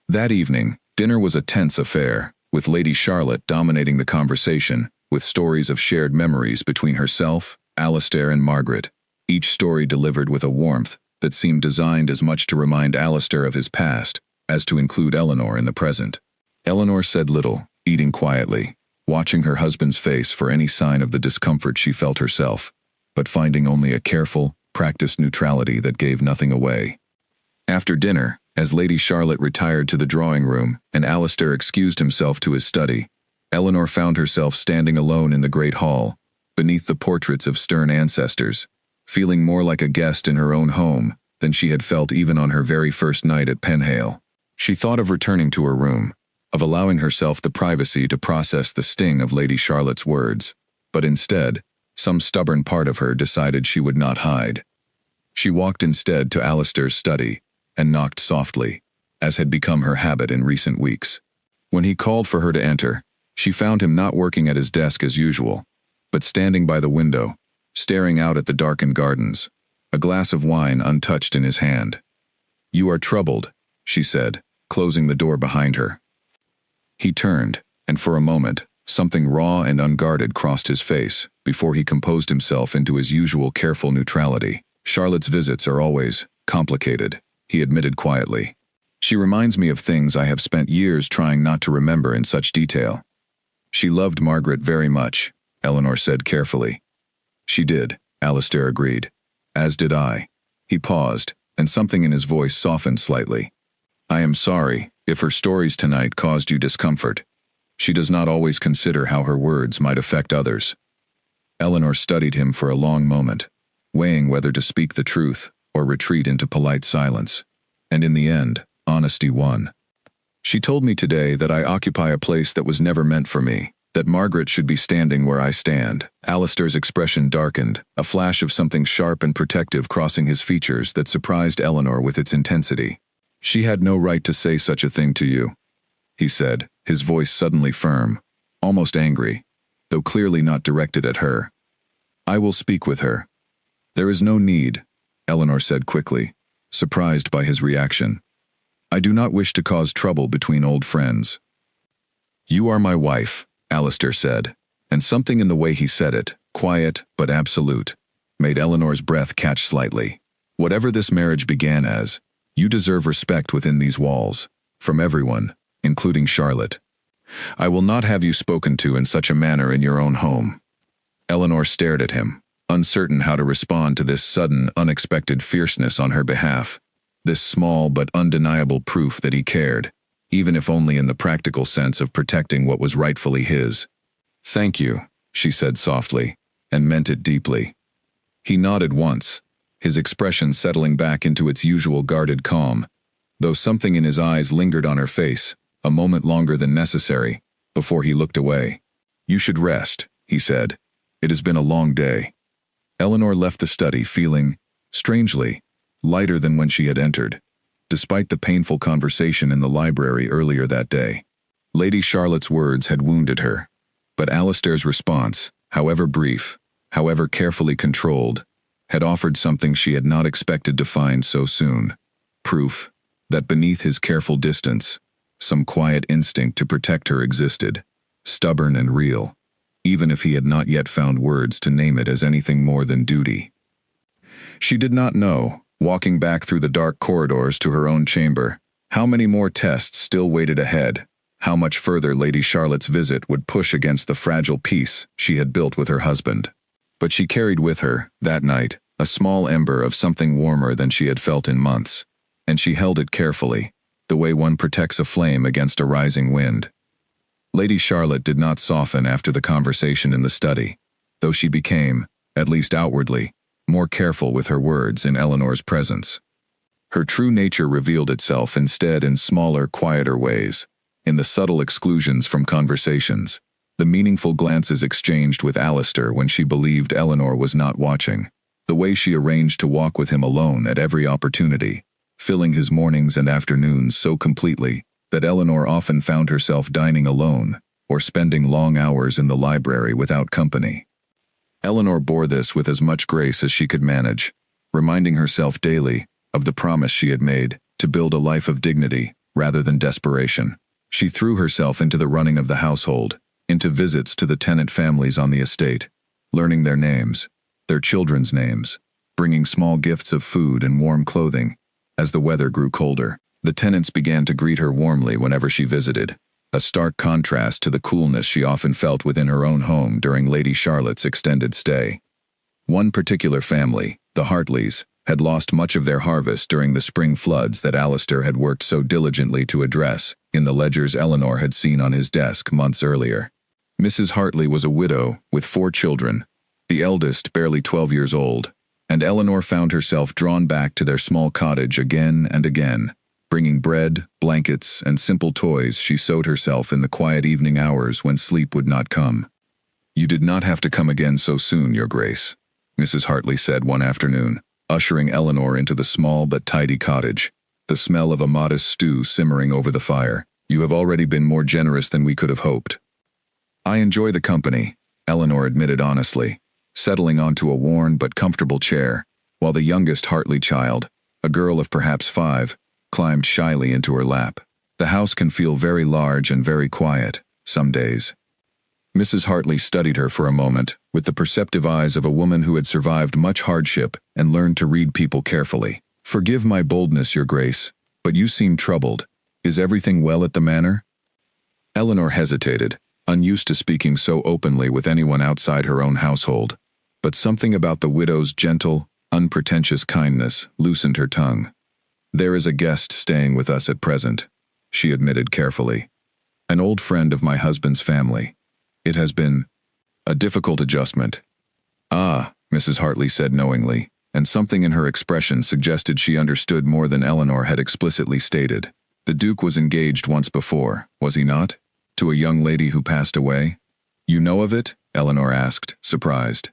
That evening, dinner was a tense affair, with Lady Charlotte dominating the conversation, with stories of shared memories between herself, Alistair, and Margaret, each story delivered with a warmth that seemed designed as much to remind Alistair of his past as to include Eleanor in the present. Eleanor said little, eating quietly, watching her husband's face for any sign of the discomfort she felt herself, but finding only a careful, practiced neutrality that gave nothing away. After dinner, as Lady Charlotte retired to the drawing room and Alistair excused himself to his study, Eleanor found herself standing alone in the great hall, beneath the portraits of stern ancestors, feeling more like a guest in her own home than she had felt even on her very first night at Penhale. She thought of returning to her room, of allowing herself the privacy to process the sting of Lady Charlotte's words, but instead, some stubborn part of her decided she would not hide. She walked instead to Alistair's study and knocked softly, as had become her habit in recent weeks. When he called for her to enter, she found him not working at his desk as usual, but standing by the window, staring out at the darkened gardens, a glass of wine untouched in his hand. "You are troubled," she said, closing the door behind her. He turned, and for a moment, something raw and unguarded crossed his face before he composed himself into his usual careful neutrality. "Charlotte's visits are always complicated," he admitted quietly. "She reminds me of things I have spent years trying not to remember in such detail." "She loved Margaret very much," Eleanor said carefully. "She did," Alistair agreed. "As did I." He paused, and something in his voice softened slightly. "I am sorry if her stories tonight caused you discomfort. She does not always consider how her words might affect others." Eleanor studied him for a long moment, weighing whether to speak the truth or retreat into polite silence. And in the end, honesty won. "She told me today that I occupy a place that was never meant for me, that Margaret should be standing where I stand." Alistair's expression darkened, a flash of something sharp and protective crossing his features that surprised Eleanor with its intensity. "She had no right to say such a thing to you," he said, his voice suddenly firm, almost angry, though clearly not directed at her. "I will speak with her." "There is no need," Eleanor said quickly, surprised by his reaction. "I do not wish to cause trouble between old friends." "You are my wife," Alistair said, and something in the way he said it, quiet but absolute, made Eleanor's breath catch slightly. "Whatever this marriage began as, you deserve respect within these walls, from everyone, including Charlotte. I will not have you spoken to in such a manner in your own home." Eleanor stared at him, uncertain how to respond to this sudden, unexpected fierceness on her behalf, this small but undeniable proof that he cared, even if only in the practical sense of protecting what was rightfully his. "Thank you," she said softly, and meant it deeply. He nodded once, his expression settling back into its usual guarded calm, though something in his eyes lingered on her face, a moment longer than necessary, before he looked away. "You should rest," he said. "It has been a long day." Eleanor left the study feeling, strangely, lighter than when she had entered, despite the painful conversation in the library earlier that day. Lady Charlotte's words had wounded her, but Alistair's response, however brief, however carefully controlled, had offered something she had not expected to find so soon. Proof that beneath his careful distance, some quiet instinct to protect her existed, stubborn and real, even if he had not yet found words to name it as anything more than duty. She did not know, walking back through the dark corridors to her own chamber, how many more tests still waited ahead, how much further Lady Charlotte's visit would push against the fragile peace she had built with her husband. But she carried with her, that night, a small ember of something warmer than she had felt in months, and she held it carefully, the way one protects a flame against a rising wind. Lady Charlotte did not soften after the conversation in the study, though she became, at least outwardly, more careful with her words in Eleanor's presence. Her true nature revealed itself instead in smaller, quieter ways, in the subtle exclusions from conversations, the meaningful glances exchanged with Alistair when she believed Eleanor was not watching, the way she arranged to walk with him alone at every opportunity, filling his mornings and afternoons so completely that Eleanor often found herself dining alone or spending long hours in the library without company. Eleanor bore this with as much grace as she could manage, reminding herself daily of the promise she had made to build a life of dignity rather than desperation. She threw herself into the running of the household, into visits to the tenant families on the estate, learning their names, their children's names, bringing small gifts of food and warm clothing. As the weather grew colder, the tenants began to greet her warmly whenever she visited, a stark contrast to the coolness she often felt within her own home during Lady Charlotte's extended stay. One particular family, the Hartleys, had lost much of their harvest during the spring floods that Alistair had worked so diligently to address in the ledgers Eleanor had seen on his desk months earlier. Mrs. Hartley was a widow with 4 children, the eldest barely 12 years old, and Eleanor found herself drawn back to their small cottage again and again. Bringing bread, blankets, and simple toys, she sewed herself in the quiet evening hours when sleep would not come. "You did not have to come again so soon, Your Grace," Mrs. Hartley said one afternoon, ushering Eleanor into the small but tidy cottage, the smell of a modest stew simmering over the fire. "You have already been more generous than we could have hoped." "I enjoy the company," Eleanor admitted honestly, settling onto a worn but comfortable chair, while the youngest Hartley child, a girl of perhaps 5, climbed shyly into her lap. "The house can feel very large and very quiet, some days." Mrs. Hartley studied her for a moment, with the perceptive eyes of a woman who had survived much hardship and learned to read people carefully. "Forgive my boldness, Your Grace, but you seem troubled. Is everything well at the manor?" Eleanor hesitated, unused to speaking so openly with anyone outside her own household, but something about the widow's gentle, unpretentious kindness loosened her tongue. "There is a guest staying with us at present," she admitted carefully. "An old friend of my husband's family. It has been a difficult adjustment." "Ah," Mrs. Hartley said knowingly, and something in her expression suggested she understood more than Eleanor had explicitly stated. "The Duke was engaged once before, was he not? To a young lady who passed away?" "You know of it?" Eleanor asked, surprised.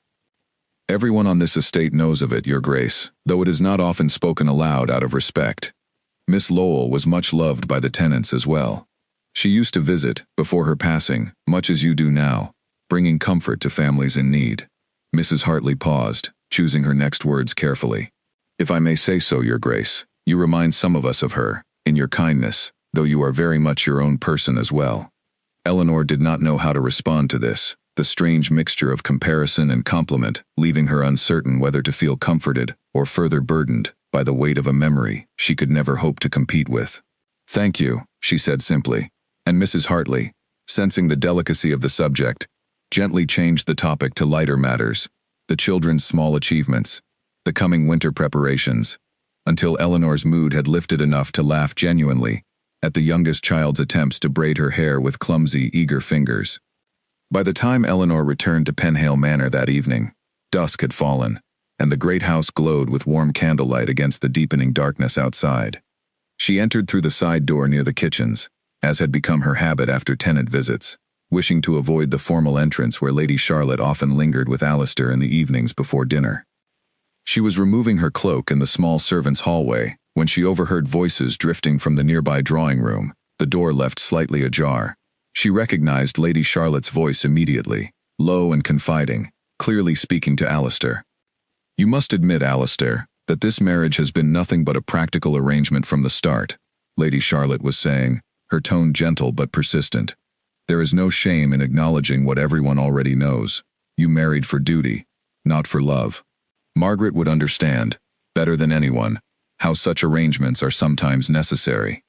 "Everyone on this estate knows of it, Your Grace, though it is not often spoken aloud out of respect. Miss Lowell was much loved by the tenants as well. She used to visit, before her passing, much as you do now, bringing comfort to families in need." Mrs. Hartley paused, choosing her next words carefully. "If I may say so, Your Grace, you remind some of us of her, in your kindness, though you are very much your own person as well." Eleanor did not know how to respond to this, the strange mixture of comparison and compliment, leaving her uncertain whether to feel comforted or further burdened by the weight of a memory she could never hope to compete with. "Thank you," she said simply, and Mrs. Hartley, sensing the delicacy of the subject, gently changed the topic to lighter matters, the children's small achievements, the coming winter preparations, until Eleanor's mood had lifted enough to laugh genuinely at the youngest child's attempts to braid her hair with clumsy, eager fingers. By the time Eleanor returned to Penhale Manor that evening, dusk had fallen, and the great house glowed with warm candlelight against the deepening darkness outside. She entered through the side door near the kitchens, as had become her habit after tenant visits, wishing to avoid the formal entrance where Lady Charlotte often lingered with Alistair in the evenings before dinner. She was removing her cloak in the small servants' hallway when she overheard voices drifting from the nearby drawing room, the door left slightly ajar. She recognized Lady Charlotte's voice immediately, low and confiding, clearly speaking to Alistair. "You must admit, Alistair, that this marriage has been nothing but a practical arrangement from the start," Lady Charlotte was saying, her tone gentle but persistent. "There is no shame in acknowledging what everyone already knows. You married for duty, not for love. Margaret would understand, better than anyone, how such arrangements are sometimes necessary."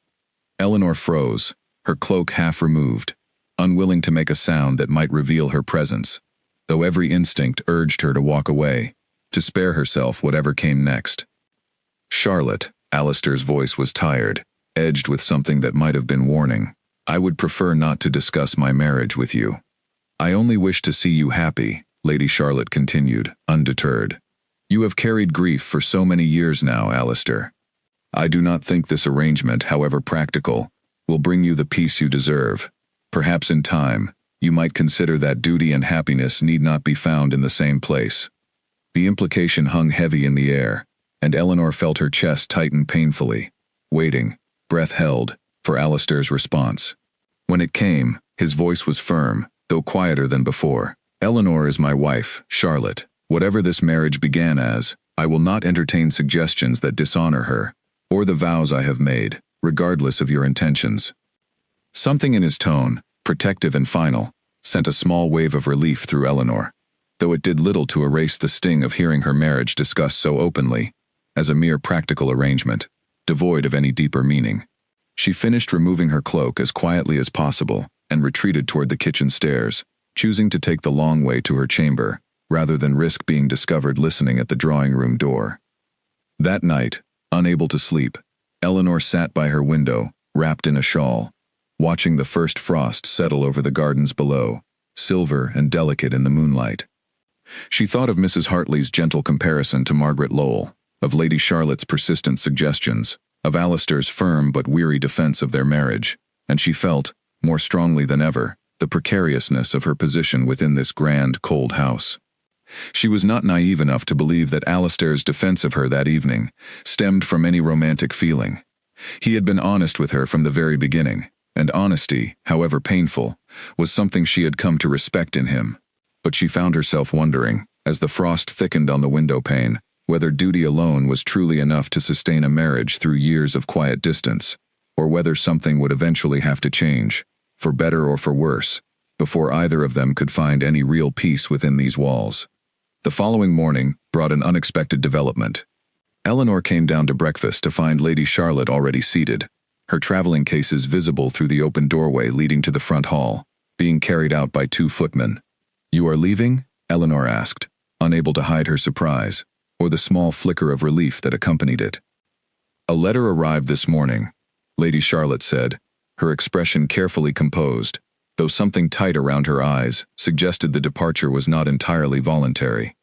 Eleanor froze, her cloak half removed, unwilling to make a sound that might reveal her presence, though every instinct urged her to walk away, to spare herself whatever came next. "Charlotte," Alistair's voice was tired, edged with something that might have been warning. "I would prefer not to discuss my marriage with you." "I only wish to see you happy," Lady Charlotte continued, undeterred. "You have carried grief for so many years now, Alistair. I do not think this arrangement, however practical, will bring you the peace you deserve. Perhaps in time, you might consider that duty and happiness need not be found in the same place." The implication hung heavy in the air, and Eleanor felt her chest tighten painfully, waiting, breath held, for Alistair's response. When it came, his voice was firm, though quieter than before. "Eleanor is my wife, Charlotte. Whatever this marriage began as, I will not entertain suggestions that dishonor her, or the vows I have made, regardless of your intentions." Something in his tone, protective and final, sent a small wave of relief through Eleanor, though it did little to erase the sting of hearing her marriage discussed so openly, as a mere practical arrangement, devoid of any deeper meaning. She finished removing her cloak as quietly as possible and retreated toward the kitchen stairs, choosing to take the long way to her chamber, rather than risk being discovered listening at the drawing room door. That night, unable to sleep, Eleanor sat by her window, wrapped in a shawl, watching the first frost settle over the gardens below, silver and delicate in the moonlight. She thought of Mrs. Hartley's gentle comparison to Margaret Lowell, of Lady Charlotte's persistent suggestions, of Alistair's firm but weary defense of their marriage, and she felt, more strongly than ever, the precariousness of her position within this grand, cold house. She was not naive enough to believe that Alistair's defense of her that evening stemmed from any romantic feeling. He had been honest with her from the very beginning, and honesty, however painful, was something she had come to respect in him. But she found herself wondering, as the frost thickened on the window pane, whether duty alone was truly enough to sustain a marriage through years of quiet distance, or whether something would eventually have to change, for better or for worse, before either of them could find any real peace within these walls. The following morning brought an unexpected development. Eleanor came down to breakfast to find Lady Charlotte already seated, her traveling cases visible through the open doorway leading to the front hall, being carried out by 2 footmen. "You are leaving?" Eleanor asked, unable to hide her surprise, or the small flicker of relief that accompanied it. "A letter arrived this morning," Lady Charlotte said, her expression carefully composed, though something tight around her eyes suggested the departure was not entirely voluntary.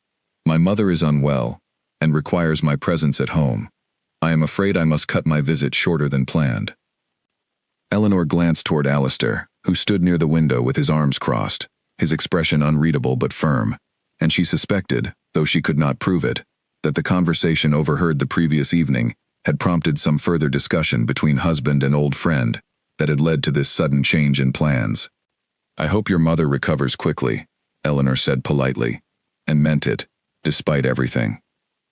"My mother is unwell, and requires my presence at home. I am afraid I must cut my visit shorter than planned." Eleanor glanced toward Alistair, who stood near the window with his arms crossed, his expression unreadable but firm, and she suspected, though she could not prove it, that the conversation overheard the previous evening had prompted some further discussion between husband and old friend that had led to this sudden change in plans. "I hope your mother recovers quickly," Eleanor said politely, and meant it, despite everything.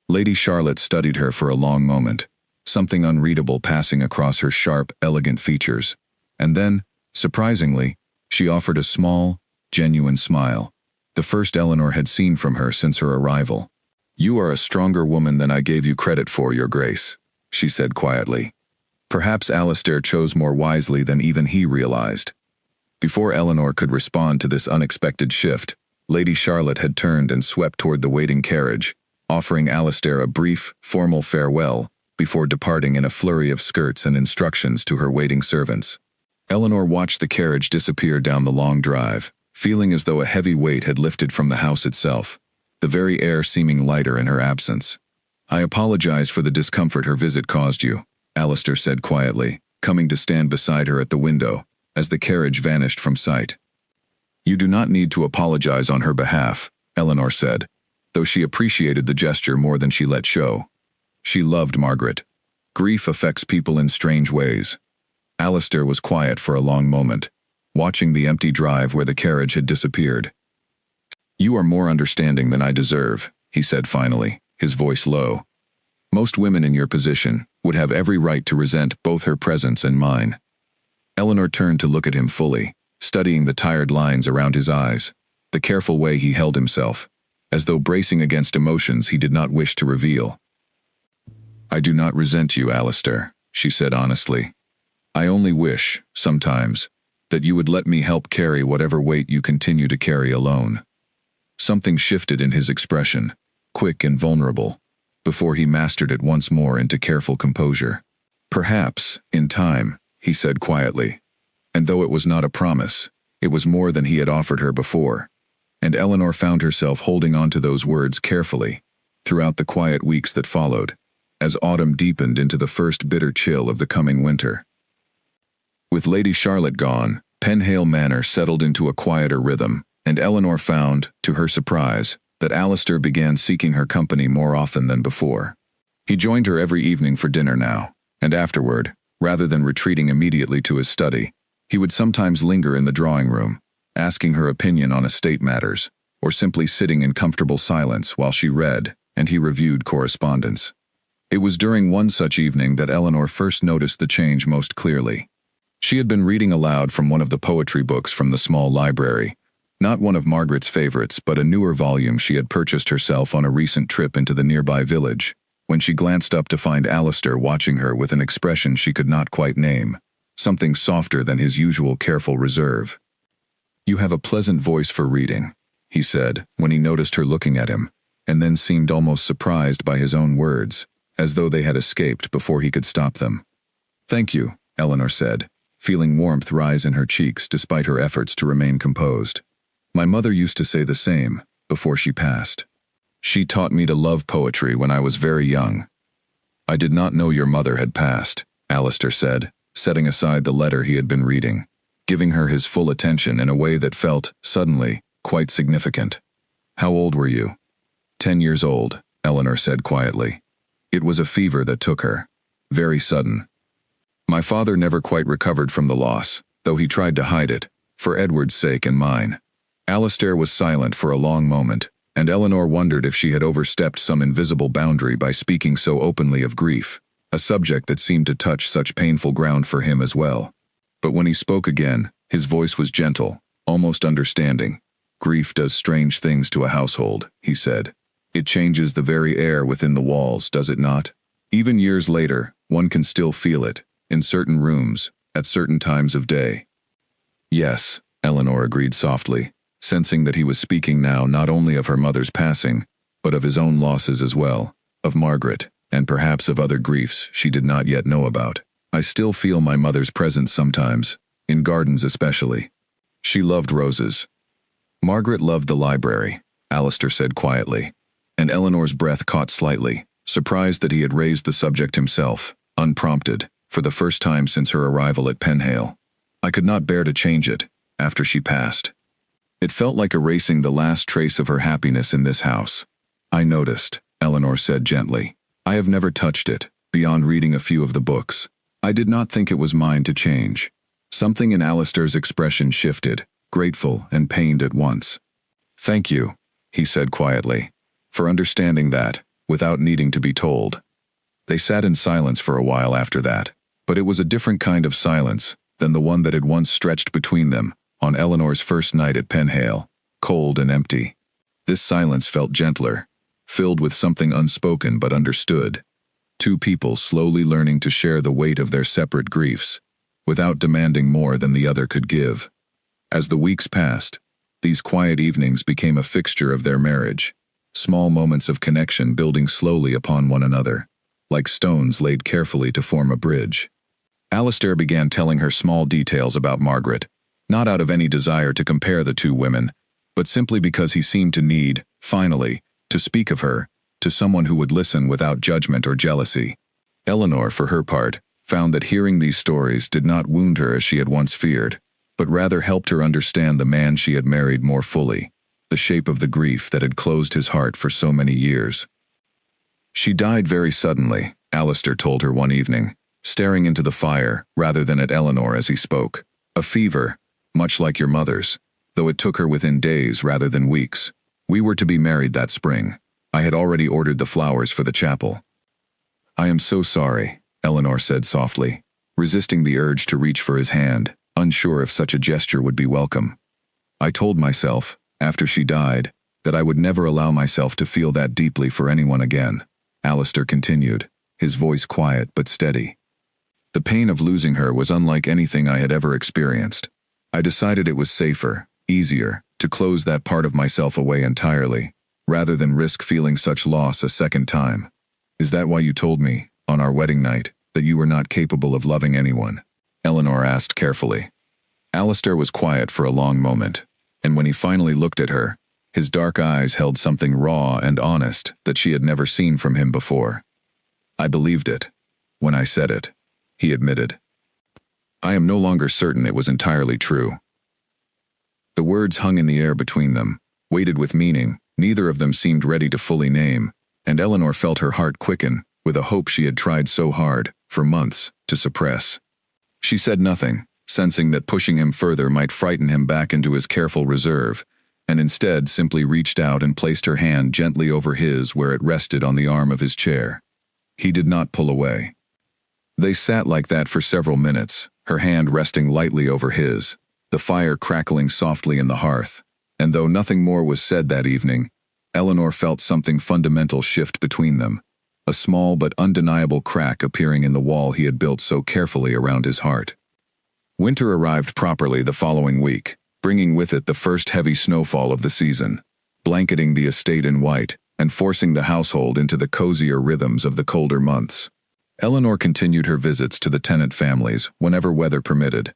Lady Charlotte studied her for a long moment, something unreadable passing across her sharp, elegant features, and then, surprisingly, she offered a small, genuine smile, the first Eleanor had seen from her since her arrival. "You are a stronger woman than I gave you credit for, Your Grace," she said quietly. Perhaps Alistair chose more wisely than even he realized. Before Eleanor could respond to this unexpected shift, Lady Charlotte had turned and swept toward the waiting carriage, offering Alistair a brief, formal farewell before departing in a flurry of skirts and instructions to her waiting servants. Eleanor watched the carriage disappear down the long drive, feeling as though a heavy weight had lifted from the house itself, the very air seeming lighter in her absence. "I apologize for the discomfort her visit caused you," Alistair said quietly, coming to stand beside her at the window, as the carriage vanished from sight. "You do not need to apologize on her behalf," Eleanor said, though she appreciated the gesture more than she let show. She loved Margaret. Grief affects people in strange ways. Alistair was quiet for a long moment, watching the empty drive where the carriage had disappeared. "You are more understanding than I deserve," he said finally, his voice low. "Most women in your position would have every right to resent both her presence and mine." Eleanor turned to look at him fully, studying the tired lines around his eyes, the careful way he held himself, as though bracing against emotions he did not wish to reveal. "I do not resent you, Alistair," she said honestly. "I only wish, sometimes, that you would let me help carry whatever weight you continue to carry alone." Something shifted in his expression, quick and vulnerable, before he mastered it once more into careful composure. "Perhaps, in time," he said quietly, and though it was not a promise, it was more than he had offered her before, and Eleanor found herself holding on to those words carefully, throughout the quiet weeks that followed, as autumn deepened into the first bitter chill of the coming winter. With Lady Charlotte gone, Penhale Manor settled into a quieter rhythm, and Eleanor found, to her surprise, that Alistair began seeking her company more often than before. He joined her every evening for dinner now, and afterward, rather than retreating immediately to his study, he would sometimes linger in the drawing room, asking her opinion on estate matters, or simply sitting in comfortable silence while she read and he reviewed correspondence. It was during one such evening that Eleanor first noticed the change most clearly. She had been reading aloud from one of the poetry books from the small library, not one of Margaret's favorites, but a newer volume she had purchased herself on a recent trip into the nearby village, when she glanced up to find Alistair watching her with an expression she could not quite name. something softer than his usual careful reserve. "You have a pleasant voice for reading," he said, when he noticed her looking at him, and then seemed almost surprised by his own words, as though they had escaped before he could stop them. "Thank you," Eleanor said, feeling warmth rise in her cheeks despite her efforts to remain composed. "My mother used to say the same, before she passed. She taught me to love poetry when I was very young." "I did not know your mother had passed," Alistair said, setting aside the letter he had been reading, giving her his full attention in a way that felt, suddenly, quite significant. "How old were you?" 10 years old, Eleanor said quietly. "It was a fever that took her. Very sudden. My father never quite recovered from the loss, though he tried to hide it, for Edward's sake and mine." Alistair was silent for a long moment, and Eleanor wondered if she had overstepped some invisible boundary by speaking so openly of grief, a subject that seemed to touch such painful ground for him as well. But when he spoke again, his voice was gentle, almost understanding. "Grief does strange things to a household," he said. "It changes the very air within the walls, does it not? Even years later, one can still feel it, in certain rooms, at certain times of day." "Yes," Eleanor agreed softly, sensing that he was speaking now not only of her mother's passing, but of his own losses as well, of Margaret, and perhaps of other griefs she did not yet know about. "I still feel my mother's presence sometimes, in gardens especially. She loved roses." "Margaret loved the library," Alistair said quietly, and Eleanor's breath caught slightly, surprised that he had raised the subject himself, unprompted, for the first time since her arrival at Penhale. "I could not bear to change it, after she passed. It felt like erasing the last trace of her happiness in this house." "I noticed," Eleanor said gently. "I have never touched it, beyond reading a few of the books. I did not think it was mine to change." Something in Alistair's expression shifted, grateful and pained at once. "Thank you," he said quietly, "for understanding that, without needing to be told." They sat in silence for a while after that, but it was a different kind of silence than the one that had once stretched between them on Eleanor's first night at Penhale, cold and empty. This silence felt gentler, filled with something unspoken but understood. Two people slowly learning to share the weight of their separate griefs, without demanding more than the other could give. As the weeks passed, these quiet evenings became a fixture of their marriage, small moments of connection building slowly upon one another, like stones laid carefully to form a bridge. Alistair began telling her small details about Margaret, not out of any desire to compare the two women, but simply because he seemed to need, finally, to speak of her, to someone who would listen without judgment or jealousy. Eleanor, for her part, found that hearing these stories did not wound her as she had once feared, but rather helped her understand the man she had married more fully, the shape of the grief that had closed his heart for so many years. "She died very suddenly," Alistair told her one evening, staring into the fire rather than at Eleanor as he spoke. "A fever, much like your mother's, though it took her within days rather than weeks. We were to be married that spring. I had already ordered the flowers for the chapel." "I am so sorry," Eleanor said softly, resisting the urge to reach for his hand, unsure if such a gesture would be welcome. "I told myself, after she died, that I would never allow myself to feel that deeply for anyone again," Alistair continued, his voice quiet but steady. "The pain of losing her was unlike anything I had ever experienced. I decided it was safer, easier, to close that part of myself away entirely, rather than risk feeling such loss a second time. Is that why you told me, on our wedding night, that you were not capable of loving anyone?" Eleanor asked carefully. Alistair was quiet for a long moment, and when he finally looked at her, his dark eyes held something raw and honest that she had never seen from him before. "I believed it, when I said it," he admitted. "I am no longer certain it was entirely true." The words hung in the air between them, weighted with meaning, neither of them seemed ready to fully name, and Eleanor felt her heart quicken with a hope she had tried so hard, for months, to suppress. She said nothing, sensing that pushing him further might frighten him back into his careful reserve, and instead simply reached out and placed her hand gently over his where it rested on the arm of his chair. He did not pull away. They sat like that for several minutes, her hand resting lightly over his, the fire crackling softly in the hearth, and though nothing more was said that evening, Eleanor felt something fundamental shift between them, a small but undeniable crack appearing in the wall he had built so carefully around his heart. Winter arrived properly the following week, bringing with it the first heavy snowfall of the season, blanketing the estate in white and forcing the household into the cozier rhythms of the colder months. Eleanor continued her visits to the tenant families whenever weather permitted,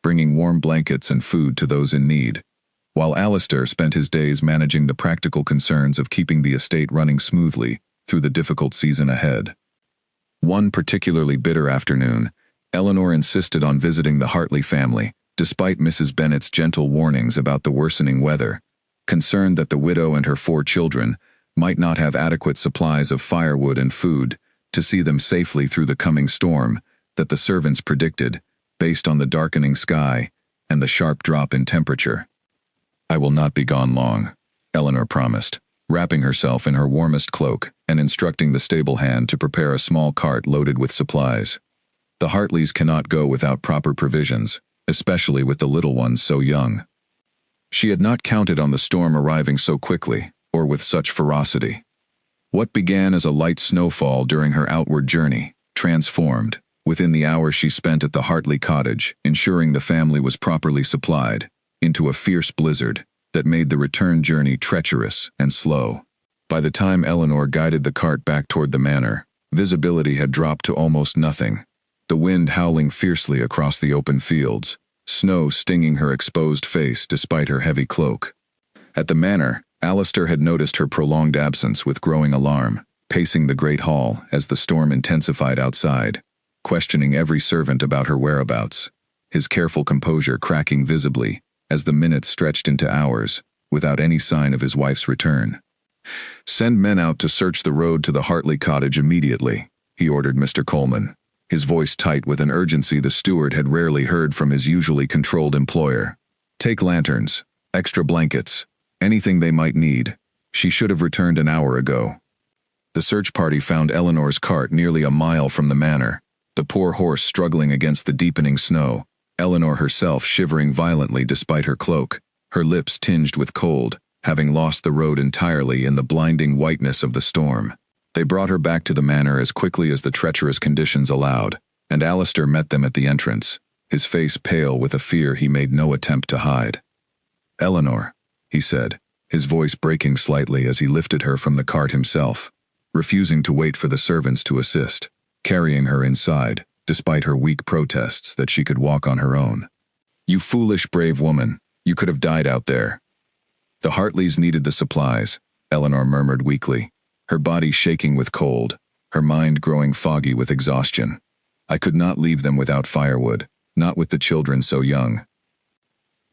bringing warm blankets and food to those in need, while Alistair spent his days managing the practical concerns of keeping the estate running smoothly through the difficult season ahead. One particularly bitter afternoon, Eleanor insisted on visiting the Hartley family, despite Mrs. Bennet's gentle warnings about the worsening weather, concerned that the widow and her 4 children might not have adequate supplies of firewood and food to see them safely through the coming storm that the servants predicted, based on the darkening sky and the sharp drop in temperature. "I will not be gone long," Eleanor promised, wrapping herself in her warmest cloak and instructing the stable hand to prepare a small cart loaded with supplies. The Hartleys cannot go without proper provisions, especially with the little ones so young. She had not counted on the storm arriving so quickly, or with such ferocity. What began as a light snowfall during her outward journey, transformed, within the hours she spent at the Hartley cottage, ensuring the family was properly supplied, into a fierce blizzard that made the return journey treacherous and slow. By the time Eleanor guided the cart back toward the manor, visibility had dropped to almost nothing, the wind howling fiercely across the open fields, snow stinging her exposed face despite her heavy cloak. At the manor, Alistair had noticed her prolonged absence with growing alarm, pacing the great hall as the storm intensified outside, questioning every servant about her whereabouts, his careful composure cracking visibly as the minutes stretched into hours, without any sign of his wife's return. "Send men out to search the road to the Hartley cottage immediately," he ordered Mr. Coleman, his voice tight with an urgency the steward had rarely heard from his usually controlled employer. "Take lanterns, extra blankets, anything they might need. She should have returned an hour ago." The search party found Eleanor's cart nearly a mile from the manor, the poor horse struggling against the deepening snow, Eleanor herself shivering violently despite her cloak, her lips tinged with cold, having lost the road entirely in the blinding whiteness of the storm. They brought her back to the manor as quickly as the treacherous conditions allowed, and Alistair met them at the entrance, his face pale with a fear he made no attempt to hide. "Eleanor," he said, his voice breaking slightly as he lifted her from the cart himself, refusing to wait for the servants to assist, carrying her inside, despite her weak protests that she could walk on her own. "You foolish, brave woman, you could have died out there." "The Hartleys needed the supplies," Eleanor murmured weakly, her body shaking with cold, her mind growing foggy with exhaustion. "I could not leave them without firewood, not with the children so young."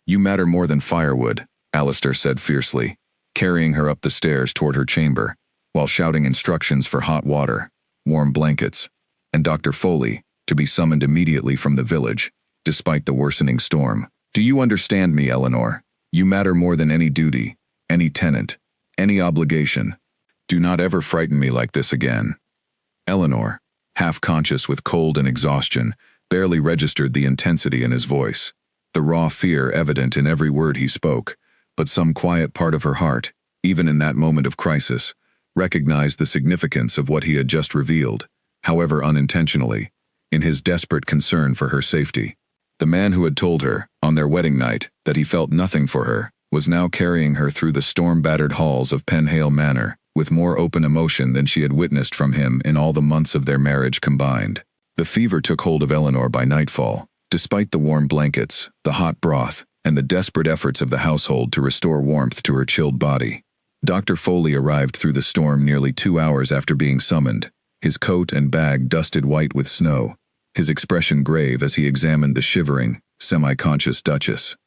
"You matter more than firewood," Alistair said fiercely, carrying her up the stairs toward her chamber, while shouting instructions for hot water, warm blankets, and Dr. Foley to be summoned immediately from the village, despite the worsening storm. "Do you understand me, Eleanor? You matter more than any duty, any tenant, any obligation. Do not ever frighten me like this again." Eleanor, half conscious with cold and exhaustion, barely registered the intensity in his voice, the raw fear evident in every word he spoke, but some quiet part of her heart, even in that moment of crisis, recognized the significance of what he had just revealed, however unintentionally, in his desperate concern for her safety. The man who had told her, on their wedding night, that he felt nothing for her, was now carrying her through the storm-battered halls of Penhale Manor, with more open emotion than she had witnessed from him in all the months of their marriage combined. The fever took hold of Eleanor by nightfall, despite the warm blankets, the hot broth, and the desperate efforts of the household to restore warmth to her chilled body. Dr. Foley arrived through the storm nearly 2 hours after being summoned, his coat and bag dusted white with snow, his expression grave as he examined the shivering, semi-conscious Duchess.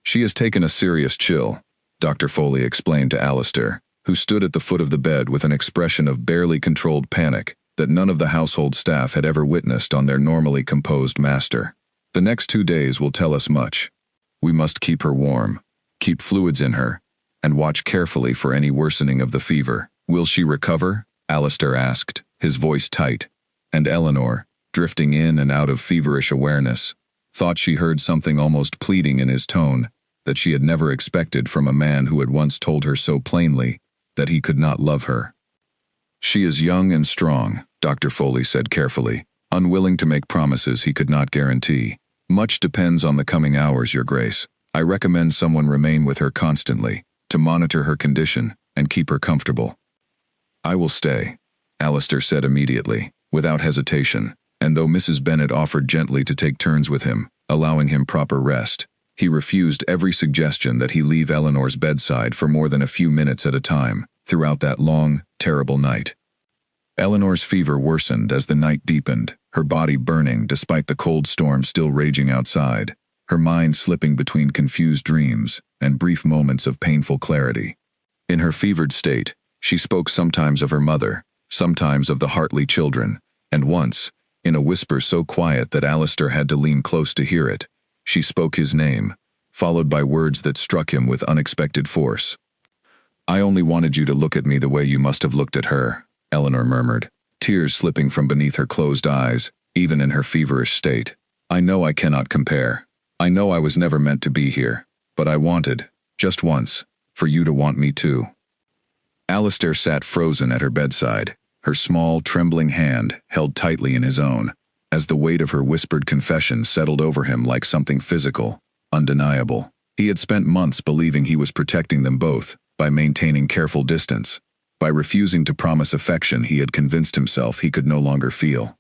"She has taken a serious chill," Dr. Foley explained to Alistair, who stood at the foot of the bed with an expression of barely controlled panic that none of the household staff had ever witnessed on their normally composed master. "The next 2 days will tell us much. We must keep her warm, keep fluids in her, and watch carefully for any worsening of the fever." "Will she recover?" Alistair asked, his voice tight, and Eleanor, drifting in and out of feverish awareness, thought she heard something almost pleading in his tone that she had never expected from a man who had once told her so plainly that he could not love her. "She is young and strong," Dr. Foley said carefully, unwilling to make promises he could not guarantee. Much depends on the coming hours, Your Grace. I recommend someone remain with her constantly, to monitor her condition and keep her comfortable. I will stay, Alistair said immediately, without hesitation, and though Mrs. Bennet offered gently to take turns with him, allowing him proper rest, he refused every suggestion that he leave Eleanor's bedside for more than a few minutes at a time, throughout that long, terrible night. Eleanor's fever worsened as the night deepened, her body burning despite the cold storm still raging outside, her mind slipping between confused dreams and brief moments of painful clarity. In her fevered state, she spoke sometimes of her mother, sometimes of the Hartley children, and once, in a whisper so quiet that Alistair had to lean close to hear it, she spoke his name, followed by words that struck him with unexpected force. "I only wanted you to look at me the way you must have looked at her," Eleanor murmured, tears slipping from beneath her closed eyes, even in her feverish state. "I know I cannot compare. I know I was never meant to be here, but I wanted, just once, for you to want me too." Alistair sat frozen at her bedside, her small, trembling hand held tightly in his own, as the weight of her whispered confession settled over him like something physical, undeniable. He had spent months believing he was protecting them both, by maintaining careful distance. By refusing to promise affection he had convinced himself he could no longer feel.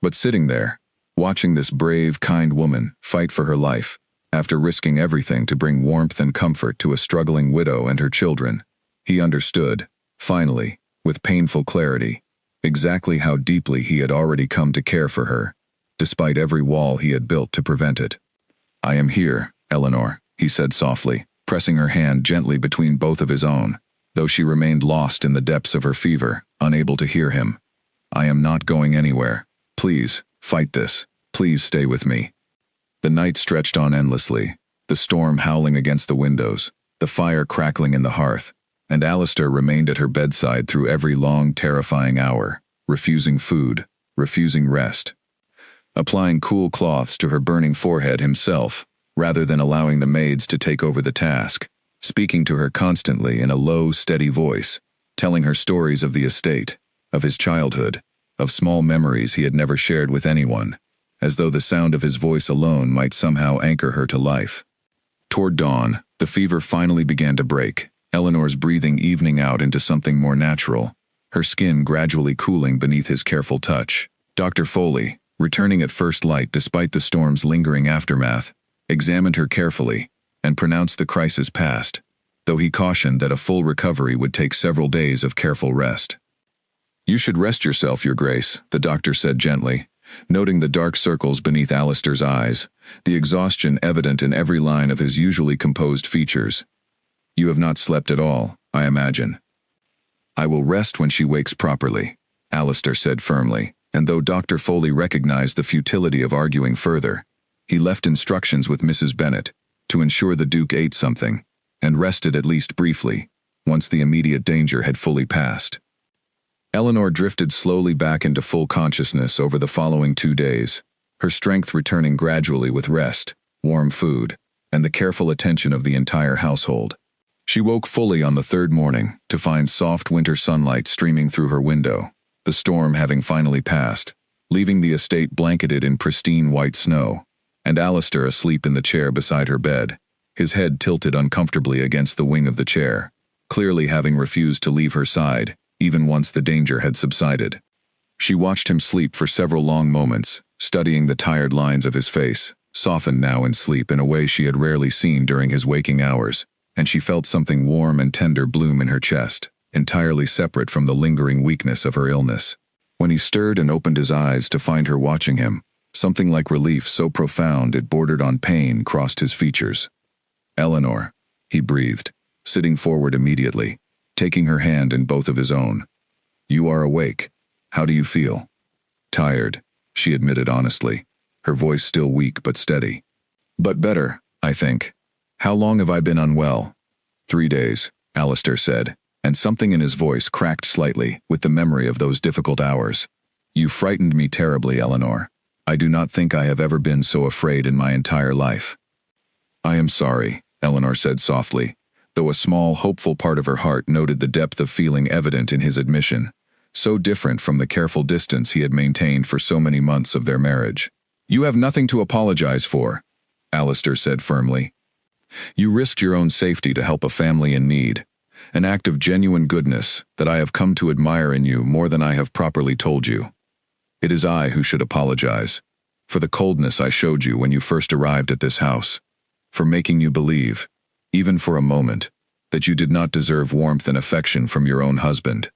But sitting there, watching this brave, kind woman fight for her life, after risking everything to bring warmth and comfort to a struggling widow and her children, he understood, finally, with painful clarity, exactly how deeply he had already come to care for her, despite every wall he had built to prevent it. "I am here, Eleanor," he said softly, pressing her hand gently between both of his own, though she remained lost in the depths of her fever, unable to hear him. "I am not going anywhere. Please, fight this. Please stay with me." The night stretched on endlessly, the storm howling against the windows, the fire crackling in the hearth, and Alistair remained at her bedside through every long, terrifying hour, refusing food, refusing rest, applying cool cloths to her burning forehead himself, rather than allowing the maids to take over the task, speaking to her constantly in a low, steady voice, telling her stories of the estate, of his childhood, of small memories he had never shared with anyone, as though the sound of his voice alone might somehow anchor her to life. Toward dawn, the fever finally began to break, Eleanor's breathing evening out into something more natural, her skin gradually cooling beneath his careful touch. Dr. Foley, returning at first light despite the storm's lingering aftermath, examined her carefully, and pronounced the crisis past, though he cautioned that a full recovery would take several days of careful rest. "You should rest yourself, Your Grace," the doctor said gently, noting the dark circles beneath Alistair's eyes, the exhaustion evident in every line of his usually composed features. "You have not slept at all, I imagine." "I will rest when she wakes properly," Alistair said firmly, and though Dr. Foley recognized the futility of arguing further, he left instructions with Mrs. Bennet to ensure the Duke ate something, and rested at least briefly, once the immediate danger had fully passed. Eleanor drifted slowly back into full consciousness over the following 2 days, her strength returning gradually with rest, warm food, and the careful attention of the entire household. She woke fully on the third morning to find soft winter sunlight streaming through her window, the storm having finally passed, leaving the estate blanketed in pristine white snow, and Alistair asleep in the chair beside her bed, his head tilted uncomfortably against the wing of the chair, clearly having refused to leave her side, even once the danger had subsided. She watched him sleep for several long moments, studying the tired lines of his face, softened now in sleep in a way she had rarely seen during his waking hours, and she felt something warm and tender bloom in her chest, entirely separate from the lingering weakness of her illness. When he stirred and opened his eyes to find her watching him, something like relief so profound it bordered on pain crossed his features. "Eleanor," he breathed, sitting forward immediately, taking her hand in both of his own. "You are awake. How do you feel?" "Tired," she admitted honestly, her voice still weak but steady. "But better, I think. How long have I been unwell?" 3 days, Alistair said, and something in his voice cracked slightly with the memory of those difficult hours. "You frightened me terribly, Eleanor. I do not think I have ever been so afraid in my entire life." "I am sorry," Eleanor said softly, though a small, hopeful part of her heart noted the depth of feeling evident in his admission, so different from the careful distance he had maintained for so many months of their marriage. You have nothing to apologize for, Alistair said firmly. You risked your own safety to help a family in need, an act of genuine goodness that I have come to admire in you more than I have properly told you. It is I who should apologize, for the coldness I showed you when you first arrived at this house, for making you believe, even for a moment, that you did not deserve warmth and affection from your own husband.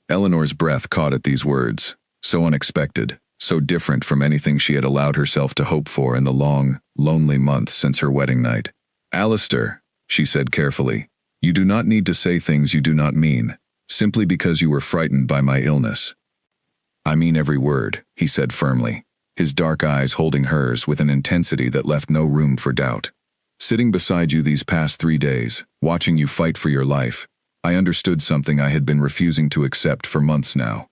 Eleanor's breath caught at these words, so unexpected, so different from anything she had allowed herself to hope for in the long, lonely months since her wedding night. Alistair, she said carefully, you do not need to say things you do not mean, simply because you were frightened by my illness. I mean every word, he said firmly, his dark eyes holding hers with an intensity that left no room for doubt. Sitting beside you these past 3 days, watching you fight for your life, I understood something I had been refusing to accept for months now.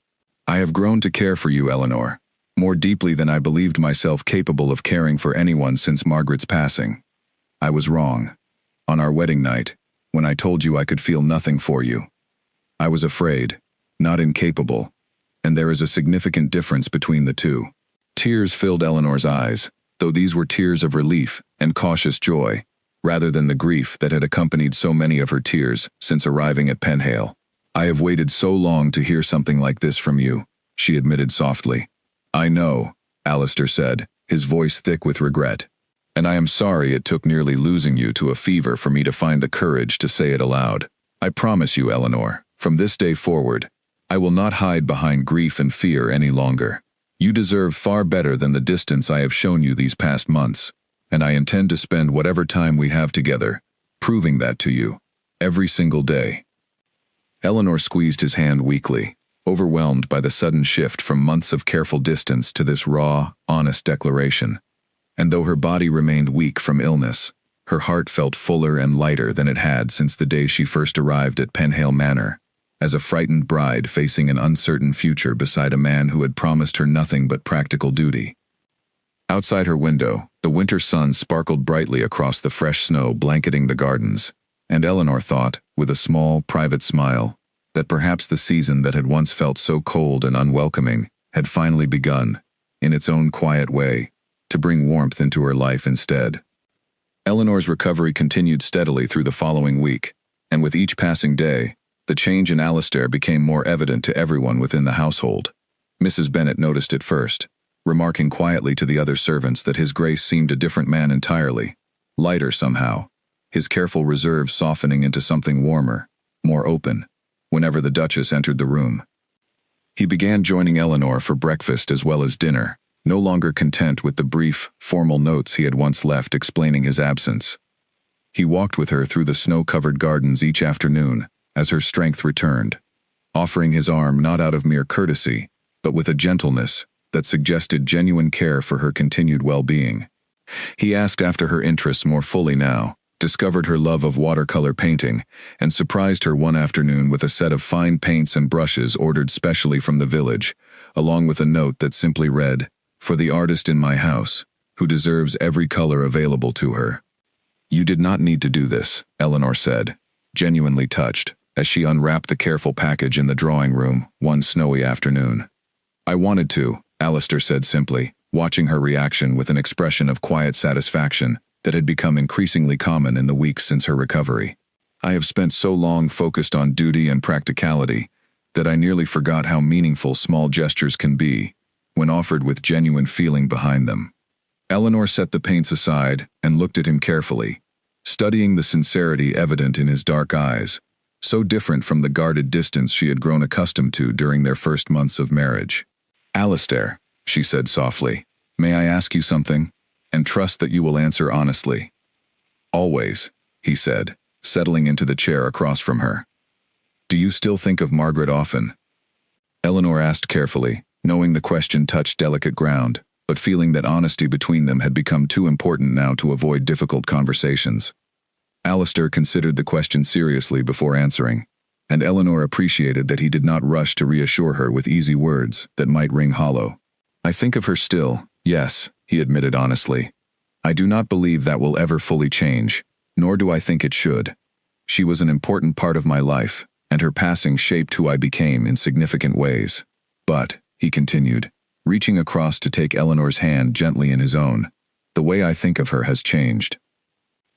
I have grown to care for you, Eleanor, more deeply than I believed myself capable of caring for anyone since Margaret's passing. I was wrong. On our wedding night, when I told you I could feel nothing for you. I was afraid, not incapable, and there is a significant difference between the two. Tears filled Eleanor's eyes, though these were tears of relief and cautious joy, rather than the grief that had accompanied so many of her tears since arriving at Penhale. I have waited so long to hear something like this from you, she admitted softly. I know, Alistair said, his voice thick with regret. And I am sorry it took nearly losing you to a fever for me to find the courage to say it aloud. I promise you, Eleanor, from this day forward, I will not hide behind grief and fear any longer. You deserve far better than the distance I have shown you these past months, and I intend to spend whatever time we have together, proving that to you, every single day. Eleanor squeezed his hand weakly, overwhelmed by the sudden shift from months of careful distance to this raw, honest declaration. And though her body remained weak from illness, her heart felt fuller and lighter than it had since the day she first arrived at Penhale Manor, as a frightened bride facing an uncertain future beside a man who had promised her nothing but practical duty. Outside her window, the winter sun sparkled brightly across the fresh snow blanketing the gardens, and Eleanor thought, with a small, private smile, that perhaps the season that had once felt so cold and unwelcoming had finally begun, in its own quiet way, to bring warmth into her life instead. Eleanor's recovery continued steadily through the following week, and with each passing day, the change in Alistair became more evident to everyone within the household. Mrs. Bennet noticed it first, remarking quietly to the other servants that his Grace seemed a different man entirely, lighter somehow, his careful reserve softening into something warmer, more open, whenever the Duchess entered the room. He began joining Eleanor for breakfast as well as dinner, no longer content with the brief, formal notes he had once left explaining his absence. He walked with her through the snow-covered gardens each afternoon as her strength returned, offering his arm not out of mere courtesy, but with a gentleness that suggested genuine care for her continued well-being. He asked after her interests more fully now, discovered her love of watercolor painting, and surprised her one afternoon with a set of fine paints and brushes ordered specially from the village, along with a note that simply read, "For the artist in my house, who deserves every color available to her." You did not need to do this, Eleanor said, genuinely touched, as she unwrapped the careful package in the drawing room one snowy afternoon. I wanted to, Alistair said simply, watching her reaction with an expression of quiet satisfaction that had become increasingly common in the weeks since her recovery. I have spent so long focused on duty and practicality that I nearly forgot how meaningful small gestures can be when offered with genuine feeling behind them. Eleanor set the paints aside and looked at him carefully, studying the sincerity evident in his dark eyes, so different from the guarded distance she had grown accustomed to during their first months of marriage. Alistair, she said softly, may I ask you something? And trust that you will answer honestly. Always, he said, settling into the chair across from her. Do you still think of Margaret often? Eleanor asked carefully, knowing the question touched delicate ground, but feeling that honesty between them had become too important now to avoid difficult conversations. Alistair considered the question seriously before answering, and Eleanor appreciated that he did not rush to reassure her with easy words that might ring hollow. I think of her still, yes, he admitted honestly. I do not believe that will ever fully change, nor do I think it should. She was an important part of my life, and her passing shaped who I became in significant ways. But, he continued, reaching across to take Eleanor's hand gently in his own. The way I think of her has changed.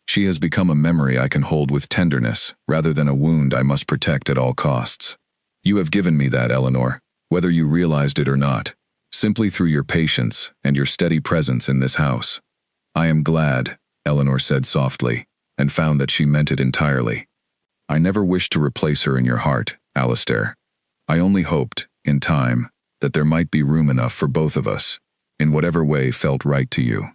She has become a memory I can hold with tenderness, rather than a wound I must protect at all costs. You have given me that, Eleanor, whether you realized it or not, simply through your patience and your steady presence in this house. I am glad, Eleanor said softly, and found that she meant it entirely. I never wished to replace her in your heart, Alistair. I only hoped, in time, that there might be room enough for both of us, in whatever way felt right to you.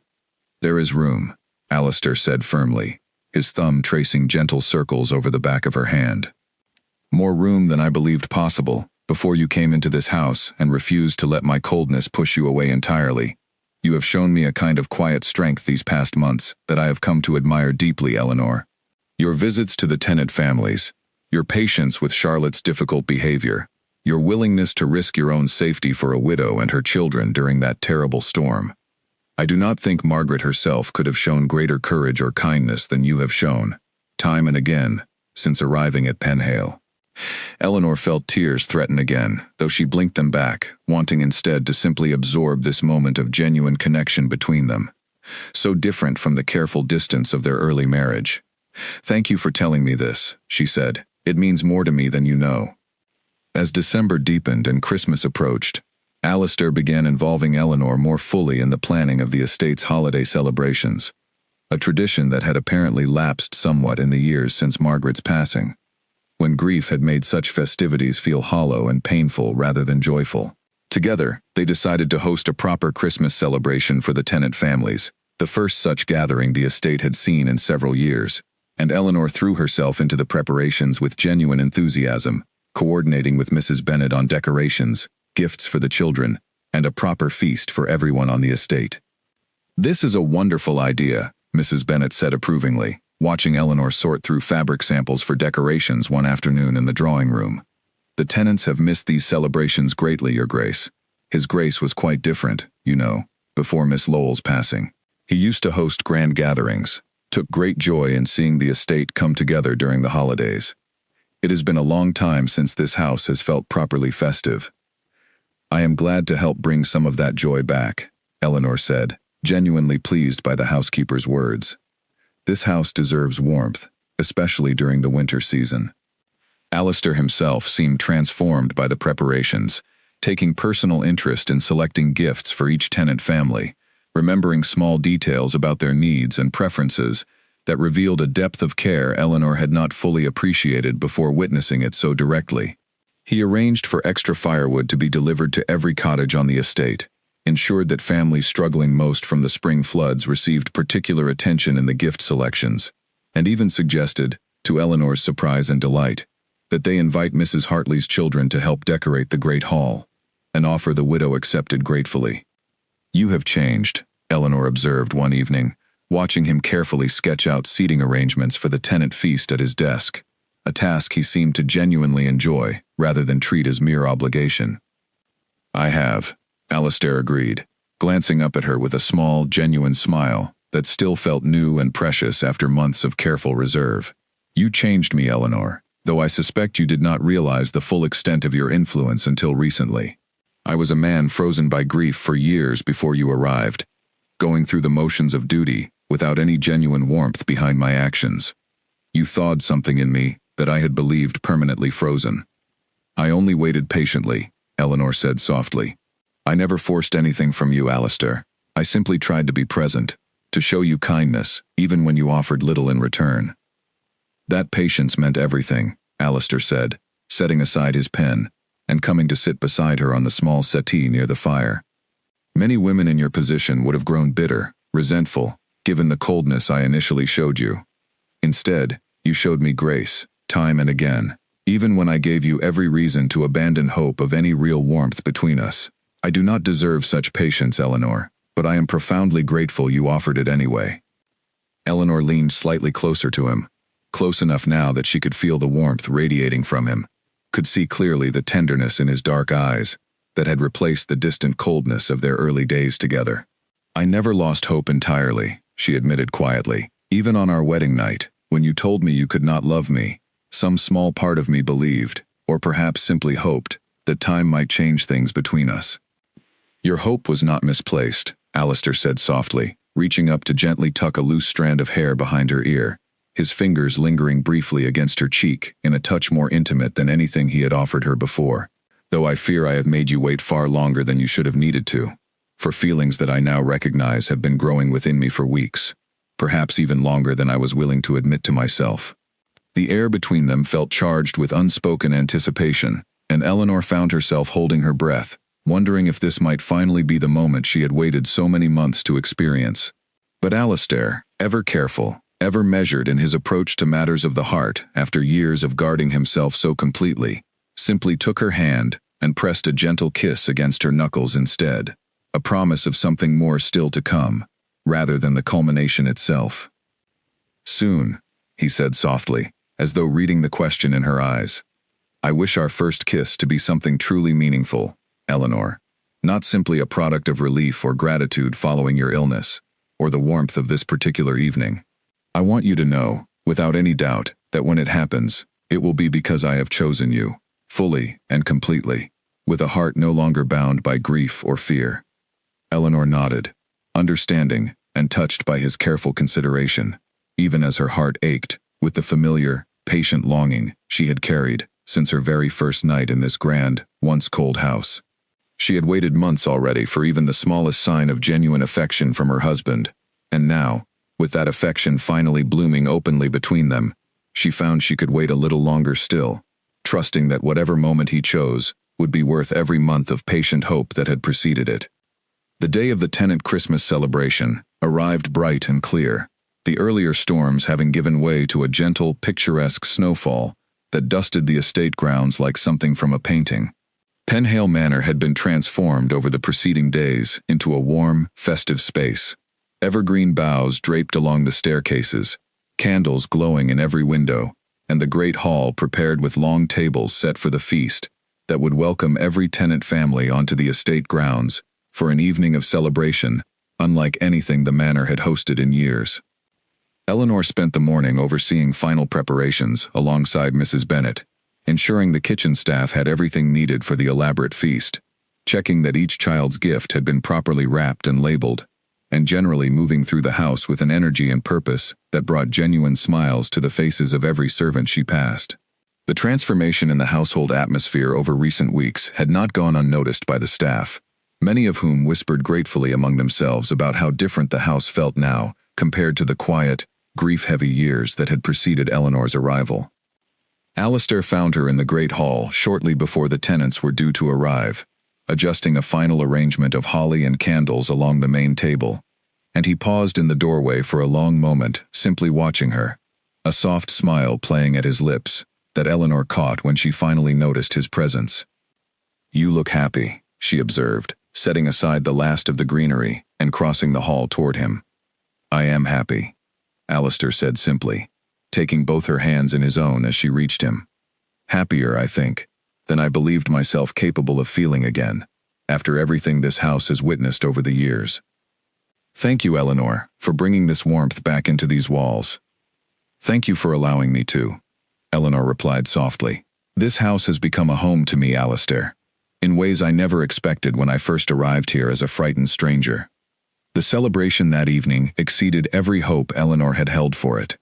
There is room, Alistair said firmly, his thumb tracing gentle circles over the back of her hand. More room than I believed possible, before you came into this house and refused to let my coldness push you away entirely. You have shown me a kind of quiet strength these past months that I have come to admire deeply, Eleanor. Your visits to the tenant families, your patience with Charlotte's difficult behavior, your willingness to risk your own safety for a widow and her children during that terrible storm. I do not think Margaret herself could have shown greater courage or kindness than you have shown, time and again, since arriving at Penhale. Eleanor felt tears threaten again, though she blinked them back, wanting instead to simply absorb this moment of genuine connection between them. So different from the careful distance of their early marriage. Thank you for telling me this, she said. It means more to me than you know. As December deepened and Christmas approached, Alistair began involving Eleanor more fully in the planning of the estate's holiday celebrations, a tradition that had apparently lapsed somewhat in the years since Margaret's passing, when grief had made such festivities feel hollow and painful rather than joyful. Together, they decided to host a proper Christmas celebration for the tenant families, the first such gathering the estate had seen in several years, and Eleanor threw herself into the preparations with genuine enthusiasm, coordinating with Mrs. Bennet on decorations, gifts for the children, and a proper feast for everyone on the estate. This is a wonderful idea, Mrs. Bennet said approvingly, watching Eleanor sort through fabric samples for decorations one afternoon in the drawing room. The tenants have missed these celebrations greatly, Your Grace. His Grace was quite different, you know, before Miss Lowell's passing. He used to host grand gatherings, took great joy in seeing the estate come together during the holidays. It has been a long time since this house has felt properly festive. I am glad to help bring some of that joy back, Eleanor said, genuinely pleased by the housekeeper's words. This house deserves warmth, especially during the winter season. Alistair himself seemed transformed by the preparations, taking personal interest in selecting gifts for each tenant family, remembering small details about their needs and preferences that revealed a depth of care Eleanor had not fully appreciated before witnessing it so directly. He arranged for extra firewood to be delivered to every cottage on the estate, ensured that families struggling most from the spring floods received particular attention in the gift selections, and even suggested, to Eleanor's surprise and delight, that they invite Mrs. Hartley's children to help decorate the great hall, an offer the widow accepted gratefully. You have changed, Eleanor observed one evening, watching him carefully sketch out seating arrangements for the tenant feast at his desk, a task he seemed to genuinely enjoy rather than treat as mere obligation. I have, Alistair agreed, glancing up at her with a small, genuine smile that still felt new and precious after months of careful reserve. You changed me, Eleanor, though I suspect you did not realize the full extent of your influence until recently. I was a man frozen by grief for years before you arrived, going through the motions of duty without any genuine warmth behind my actions. You thawed something in me that I had believed permanently frozen. I only waited patiently, Eleanor said softly. I never forced anything from you, Alistair. I simply tried to be present, to show you kindness, even when you offered little in return. That patience meant everything, Alistair said, setting aside his pen and coming to sit beside her on the small settee near the fire. Many women in your position would have grown bitter, resentful, given the coldness I initially showed you. Instead, you showed me grace, time and again, even when I gave you every reason to abandon hope of any real warmth between us. I do not deserve such patience, Eleanor, but I am profoundly grateful you offered it anyway. Eleanor leaned slightly closer to him, close enough now that she could feel the warmth radiating from him, could see clearly the tenderness in his dark eyes that had replaced the distant coldness of their early days together. I never lost hope entirely, she admitted quietly. Even on our wedding night, when you told me you could not love me, some small part of me believed, or perhaps simply hoped, that time might change things between us. Your hope was not misplaced, Alistair said softly, reaching up to gently tuck a loose strand of hair behind her ear, his fingers lingering briefly against her cheek in a touch more intimate than anything he had offered her before. Though I fear I have made you wait far longer than you should have needed to, for feelings that I now recognize have been growing within me for weeks, perhaps even longer than I was willing to admit to myself. The air between them felt charged with unspoken anticipation, and Eleanor found herself holding her breath, wondering if this might finally be the moment she had waited so many months to experience. But Alistair, ever careful, ever measured in his approach to matters of the heart after years of guarding himself so completely, simply took her hand and pressed a gentle kiss against her knuckles instead, a promise of something more still to come, rather than the culmination itself. Soon, he said softly, as though reading the question in her eyes. I wish our first kiss to be something truly meaningful, Eleanor, not simply a product of relief or gratitude following your illness, or the warmth of this particular evening. I want you to know, without any doubt, that when it happens, it will be because I have chosen you, fully and completely, with a heart no longer bound by grief or fear. Eleanor nodded, understanding and touched by his careful consideration, even as her heart ached with the familiar, patient longing she had carried since her very first night in this grand, once cold house. She had waited months already for even the smallest sign of genuine affection from her husband, and now, with that affection finally blooming openly between them, she found she could wait a little longer still, trusting that whatever moment he chose would be worth every month of patient hope that had preceded it. The day of the tenant Christmas celebration arrived bright and clear, the earlier storms having given way to a gentle, picturesque snowfall that dusted the estate grounds like something from a painting. Penhale Manor had been transformed over the preceding days into a warm, festive space. Evergreen boughs draped along the staircases, candles glowing in every window, and the great hall prepared with long tables set for the feast that would welcome every tenant family onto the estate grounds for an evening of celebration unlike anything the manor had hosted in years. Eleanor spent the morning overseeing final preparations alongside Mrs. Bennet, ensuring the kitchen staff had everything needed for the elaborate feast, checking that each child's gift had been properly wrapped and labeled, and generally moving through the house with an energy and purpose that brought genuine smiles to the faces of every servant she passed. The transformation in the household atmosphere over recent weeks had not gone unnoticed by the staff, many of whom whispered gratefully among themselves about how different the house felt now compared to the quiet, grief-heavy years that had preceded Eleanor's arrival. Alistair found her in the great hall shortly before the tenants were due to arrive, adjusting a final arrangement of holly and candles along the main table, and he paused in the doorway for a long moment, simply watching her, a soft smile playing at his lips that Eleanor caught when she finally noticed his presence. "You look happy," she observed, setting aside the last of the greenery and crossing the hall toward him. "I am happy," Alistair said simply, taking both her hands in his own as she reached him. "Happier, I think, than I believed myself capable of feeling again, after everything this house has witnessed over the years. Thank you, Eleanor, for bringing this warmth back into these walls." "Thank you for allowing me to," Eleanor replied softly. "This house has become a home to me, Alistair, in ways I never expected when I first arrived here as a frightened stranger." The celebration that evening exceeded every hope Eleanor had held for it.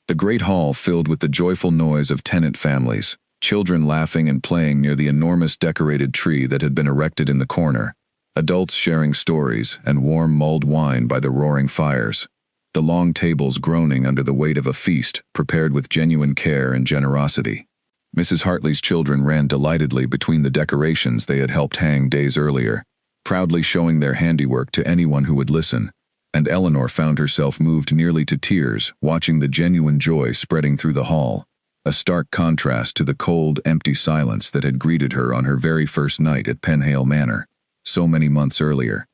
The great hall filled with the joyful noise of tenant families, children laughing and playing near the enormous decorated tree that had been erected in the corner, adults sharing stories and warm mulled wine by the roaring fires, the long tables groaning under the weight of a feast prepared with genuine care and generosity. Mrs. Hartley's children ran delightedly between the decorations they had helped hang days earlier, proudly showing their handiwork to anyone who would listen, and Eleanor found herself moved nearly to tears watching the genuine joy spreading through the hall, a stark contrast to the cold, empty silence that had greeted her on her very first night at Penhale Manor, so many months earlier.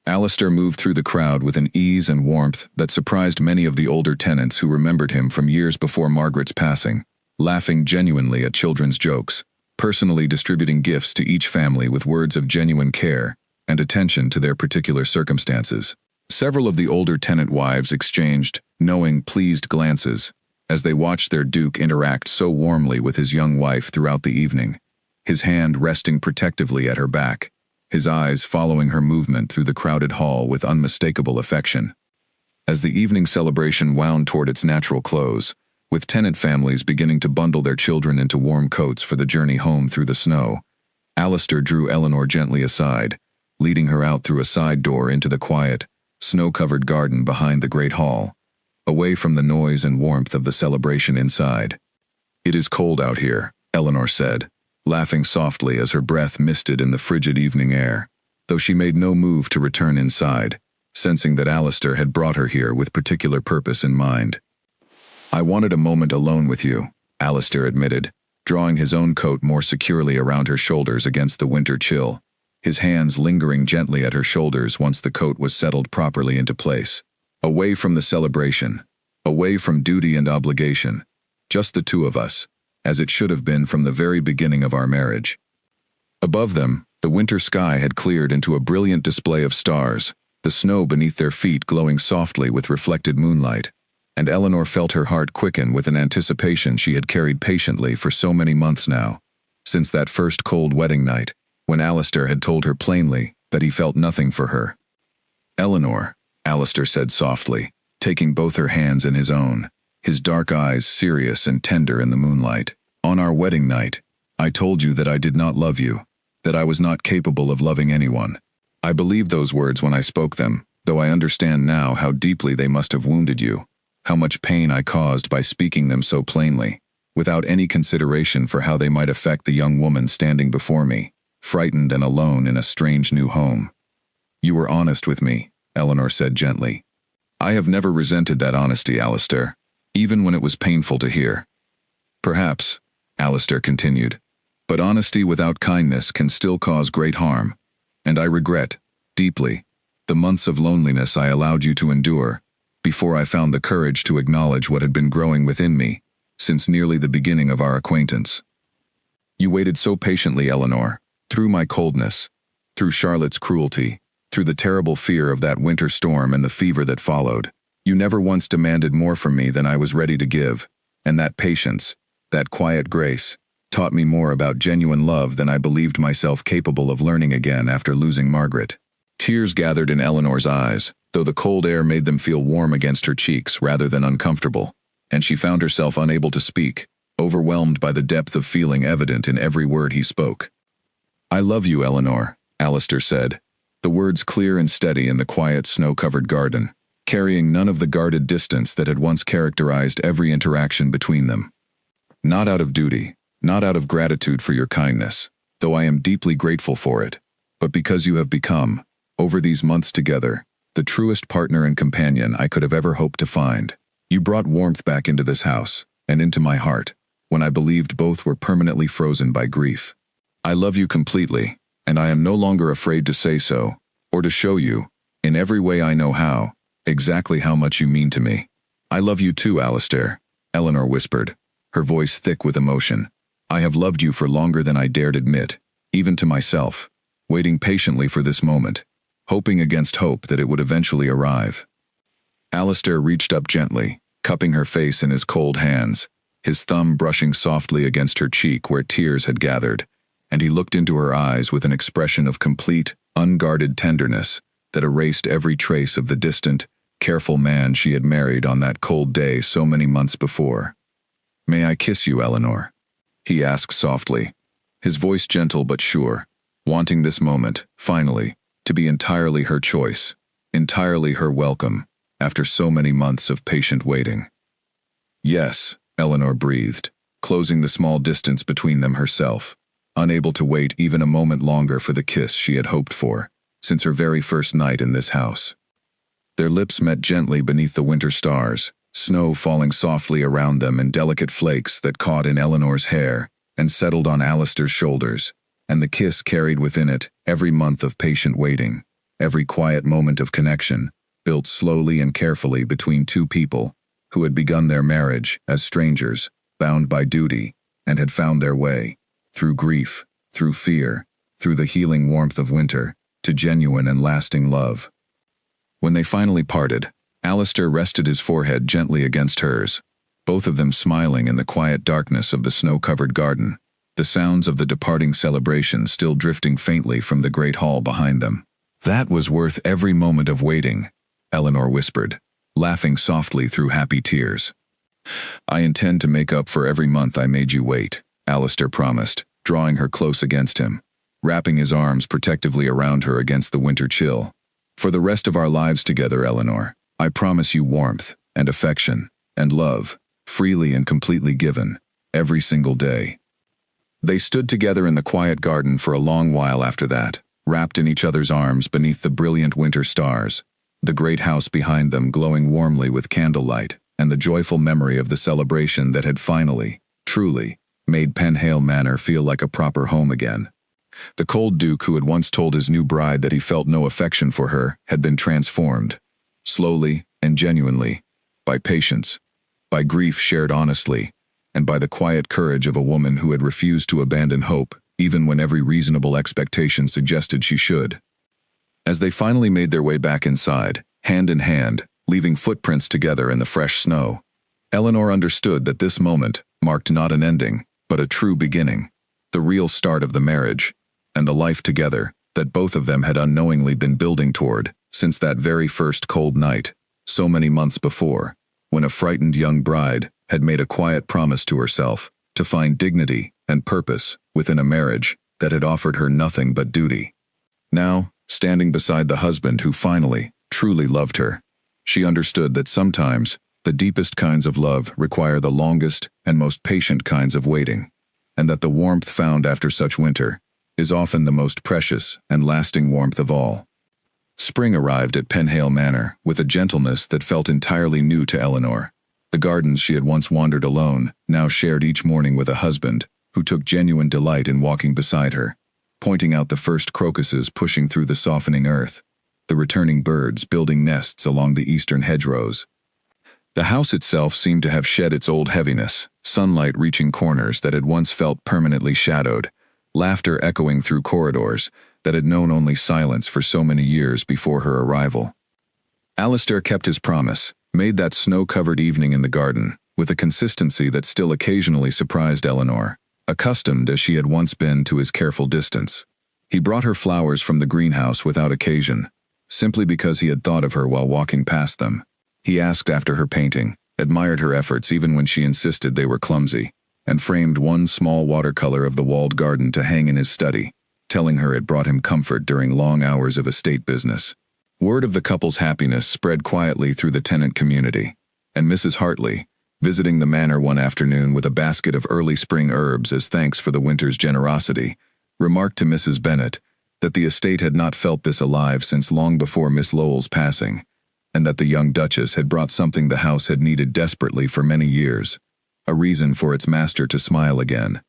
Alistair moved through the crowd with an ease and warmth that surprised many of the older tenants who remembered him from years before Margaret's passing, laughing genuinely at children's jokes, personally distributing gifts to each family with words of genuine care and attention to their particular circumstances. Several of the older tenant wives exchanged knowing, pleased glances as they watched their duke interact so warmly with his young wife throughout the evening, his hand resting protectively at her back, his eyes following her movement through the crowded hall with unmistakable affection. As the evening celebration wound toward its natural close, with tenant families beginning to bundle their children into warm coats for the journey home through the snow, Alistair drew Eleanor gently aside, leading her out through a side door into the quiet, snow-covered garden behind the great hall, away from the noise and warmth of the celebration inside. "It is cold out here," Eleanor said, laughing softly as her breath misted in the frigid evening air, though she made no move to return inside, sensing that Alistair had brought her here with particular purpose in mind. "I wanted a moment alone with you," Alistair admitted, drawing his own coat more securely around her shoulders against the winter chill, his hands lingering gently at her shoulders once the coat was settled properly into place. Away from the celebration, away from duty and obligation, just the two of us, as it should have been from the very beginning of our marriage. Above them, the winter sky had cleared into a brilliant display of stars, the snow beneath their feet glowing softly with reflected moonlight, and Eleanor felt her heart quicken with an anticipation she had carried patiently for so many months now, since that first cold wedding night, when Alistair had told her plainly that he felt nothing for her. "Eleanor," Alistair said softly, taking both her hands in his own, his dark eyes serious and tender in the moonlight. "On our wedding night, I told you that I did not love you, that I was not capable of loving anyone. I believed those words when I spoke them, though I understand now how deeply they must have wounded you, how much pain I caused by speaking them so plainly, without any consideration for how they might affect the young woman standing before me, frightened and alone in a strange new home. You were honest with me," Eleanor said gently. "I have never resented that honesty, Alistair, even when it was painful to hear. Perhaps," Alistair continued, "but honesty without kindness can still cause great harm, and I regret, deeply, the months of loneliness I allowed you to endure, before I found the courage to acknowledge what had been growing within me, since nearly the beginning of our acquaintance. You waited so patiently, Eleanor, through my coldness, through Charlotte's cruelty, through the terrible fear of that winter storm and the fever that followed. You never once demanded more from me than I was ready to give, and that patience, that quiet grace, taught me more about genuine love than I believed myself capable of learning again after losing Margaret." Tears gathered in Eleanor's eyes, though the cold air made them feel warm against her cheeks rather than uncomfortable, and she found herself unable to speak, overwhelmed by the depth of feeling evident in every word he spoke. "I love you, Eleanor," Alistair said, the words clear and steady in the quiet snow-covered garden, carrying none of the guarded distance that had once characterized every interaction between them. "Not out of duty, not out of gratitude for your kindness, though I am deeply grateful for it, but because you have become, over these months together, the truest partner and companion I could have ever hoped to find. You brought warmth back into this house, and into my heart, when I believed both were permanently frozen by grief. I love you completely, and I am no longer afraid to say so, or to show you, in every way I know how, exactly how much you mean to me." "I love you too, Alistair," Eleanor whispered, her voice thick with emotion. "I have loved you for longer than I dared admit, even to myself, waiting patiently for this moment, hoping against hope that it would eventually arrive." Alistair reached up gently, cupping her face in his cold hands, his thumb brushing softly against her cheek where tears had gathered, and he looked into her eyes with an expression of complete, unguarded tenderness that erased every trace of the distant, careful man she had married on that cold day so many months before. "May I kiss you, Eleanor?" he asked softly, his voice gentle but sure, wanting this moment, finally, to be entirely her choice, entirely her welcome, after so many months of patient waiting. "Yes," Eleanor breathed, closing the small distance between them herself, unable to wait even a moment longer for the kiss she had hoped for, since her very first night in this house. Their lips met gently beneath the winter stars, snow falling softly around them in delicate flakes that caught in Eleanor's hair and settled on Alistair's shoulders, and the kiss carried within it every month of patient waiting, every quiet moment of connection, built slowly and carefully between two people who had begun their marriage as strangers, bound by duty, and had found their way, through grief, through fear, through the healing warmth of winter, to genuine and lasting love. When they finally parted, Alistair rested his forehead gently against hers, both of them smiling in the quiet darkness of the snow-covered garden, the sounds of the departing celebration still drifting faintly from the great hall behind them. "That was worth every moment of waiting," Eleanor whispered, laughing softly through happy tears. "I intend to make up for every month I made you wait," Alistair promised, drawing her close against him, wrapping his arms protectively around her against the winter chill. "For the rest of our lives together, Eleanor, I promise you warmth and affection and love, freely and completely given, every single day." They stood together in the quiet garden for a long while after that, wrapped in each other's arms beneath the brilliant winter stars, the great house behind them glowing warmly with candlelight, and the joyful memory of the celebration that had finally, truly, made Penhale Manor feel like a proper home again. The cold Duke who had once told his new bride that he felt no affection for her had been transformed, slowly and genuinely, by patience, by grief shared honestly, and by the quiet courage of a woman who had refused to abandon hope, even when every reasonable expectation suggested she should. As they finally made their way back inside, hand in hand, leaving footprints together in the fresh snow, Eleanor understood that this moment marked not an ending, but a true beginning, the real start of the marriage, and the life together that both of them had unknowingly been building toward since that very first cold night, so many months before, when a frightened young bride had made a quiet promise to herself to find dignity and purpose within a marriage that had offered her nothing but duty. Now, standing beside the husband who finally, truly loved her, she understood that sometimes the deepest kinds of love require the longest and most patient kinds of waiting, and that the warmth found after such winter is often the most precious and lasting warmth of all. Spring arrived at Penhale Manor with a gentleness that felt entirely new to Eleanor. The gardens she had once wandered alone now shared each morning with a husband who took genuine delight in walking beside her, pointing out the first crocuses pushing through the softening earth, the returning birds building nests along the eastern hedgerows. The house itself seemed to have shed its old heaviness, sunlight reaching corners that had once felt permanently shadowed, laughter echoing through corridors that had known only silence for so many years before her arrival. Alistair kept his promise, made that snow-covered evening in the garden, with a consistency that still occasionally surprised Eleanor, accustomed as she had once been to his careful distance. He brought her flowers from the greenhouse without occasion, simply because he had thought of her while walking past them. He asked after her painting, admired her efforts even when she insisted they were clumsy, and framed one small watercolor of the walled garden to hang in his study, telling her it brought him comfort during long hours of estate business. Word of the couple's happiness spread quietly through the tenant community, and Mrs. Hartley, visiting the manor one afternoon with a basket of early spring herbs as thanks for the winter's generosity, remarked to Mrs. Bennet that the estate had not felt this alive since long before Miss Lowell's passing, and that the young Duchess had brought something the house had needed desperately for many years, a reason for its master to smile again.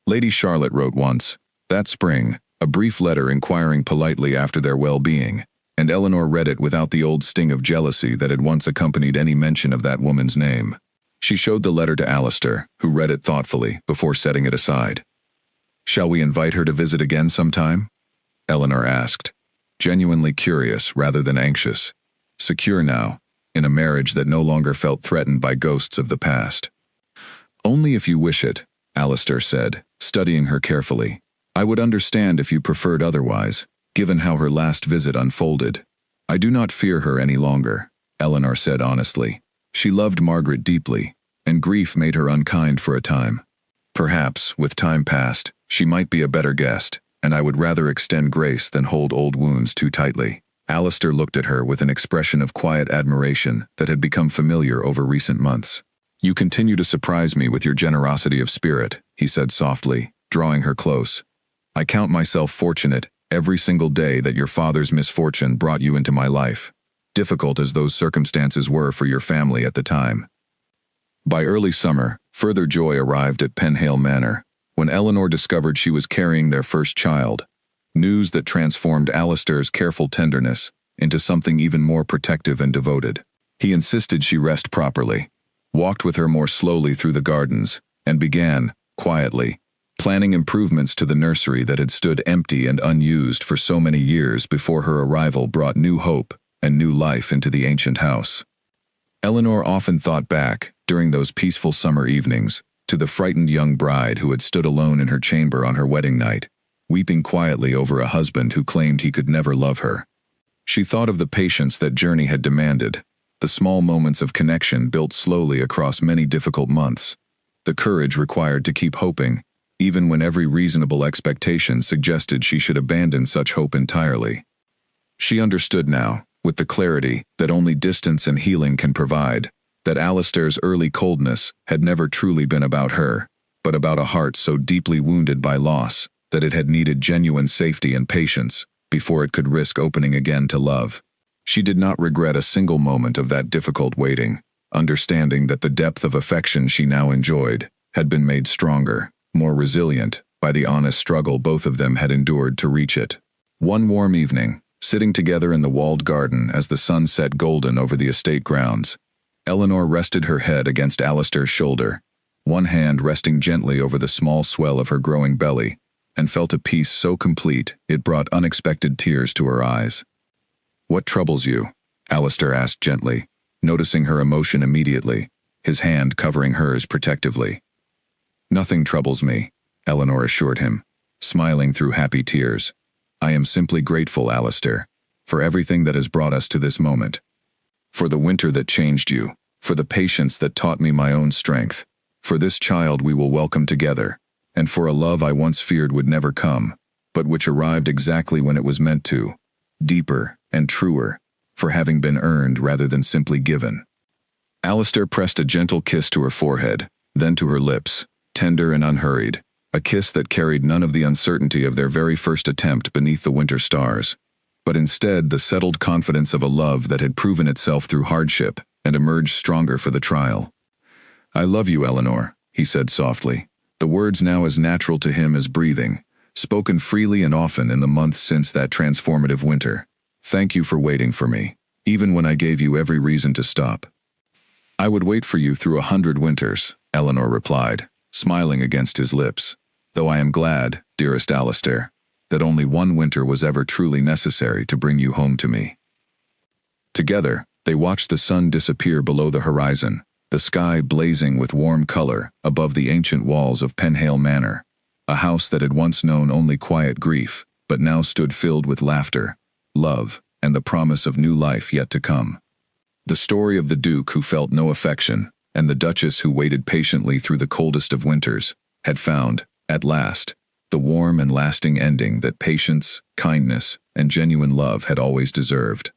Lady Charlotte wrote once, that spring, a brief letter inquiring politely after their well-being, and Eleanor read it without the old sting of jealousy that had once accompanied any mention of that woman's name. She showed the letter to Alistair, who read it thoughtfully before setting it aside. "Shall we invite her to visit again sometime?" Eleanor asked, genuinely curious rather than anxious, secure now, in a marriage that no longer felt threatened by ghosts of the past. "Only if you wish it," Alistair said, studying her carefully. "I would understand if you preferred otherwise, given how her last visit unfolded." "I do not fear her any longer," Eleanor said honestly. She loved Margaret deeply, and grief made her unkind for a time. Perhaps, with time past, she might be a better guest, and I would rather extend grace than hold old wounds too tightly. Alistair looked at her with an expression of quiet admiration that had become familiar over recent months. "You continue to surprise me with your generosity of spirit," he said softly, drawing her close. "I count myself fortunate every single day that your father's misfortune brought you into my life, difficult as those circumstances were for your family at the time." By early summer, further joy arrived at Penhale Manor, when Eleanor discovered she was carrying their first child, news that transformed Alistair's careful tenderness into something even more protective and devoted. He insisted she rest properly, walked with her more slowly through the gardens, and began, quietly, planning improvements to the nursery that had stood empty and unused for so many years before her arrival brought new hope and new life into the ancient house. Eleanor often thought back, during those peaceful summer evenings, to the frightened young bride who had stood alone in her chamber on her wedding night, weeping quietly over a husband who claimed he could never love her. She thought of the patience that journey had demanded, the small moments of connection built slowly across many difficult months, the courage required to keep hoping, even when every reasonable expectation suggested she should abandon such hope entirely. She understood now, with the clarity that only distance and healing can provide, that Alistair's early coldness had never truly been about her, but about a heart so deeply wounded by loss that it had needed genuine safety and patience before it could risk opening again to love. She did not regret a single moment of that difficult waiting, understanding that the depth of affection she now enjoyed had been made stronger, more resilient, by the honest struggle both of them had endured to reach it. One warm evening, sitting together in the walled garden as the sun set golden over the estate grounds, Eleanor rested her head against Alistair's shoulder, one hand resting gently over the small swell of her growing belly, and felt a peace so complete it brought unexpected tears to her eyes. "What troubles you?" Alistair asked gently, noticing her emotion immediately, his hand covering hers protectively. "Nothing troubles me," Eleanor assured him, smiling through happy tears. "I am simply grateful, Alistair, for everything that has brought us to this moment. For the winter that changed you, for the patience that taught me my own strength, for this child we will welcome together, and for a love I once feared would never come, but which arrived exactly when it was meant to, deeper and truer, for having been earned rather than simply given." Alistair pressed a gentle kiss to her forehead, then to her lips, tender and unhurried, a kiss that carried none of the uncertainty of their very first attempt beneath the winter stars, but instead the settled confidence of a love that had proven itself through hardship and emerged stronger for the trial. "I love you, Eleanor," he said softly, the words now as natural to him as breathing, spoken freely and often in the months since that transformative winter. "Thank you for waiting for me, even when I gave you every reason to stop." "I would wait for you through 100 winters," Eleanor replied, smiling against his lips, "though I am glad, dearest Alistair, that only one winter was ever truly necessary to bring you home to me." Together, they watched the sun disappear below the horizon, the sky blazing with warm color above the ancient walls of Penhale Manor, a house that had once known only quiet grief, but now stood filled with laughter, love, and the promise of new life yet to come. The story of the Duke who felt no affection, and the Duchess who waited patiently through the coldest of winters, had found, at last, the warm and lasting ending that patience, kindness, and genuine love had always deserved.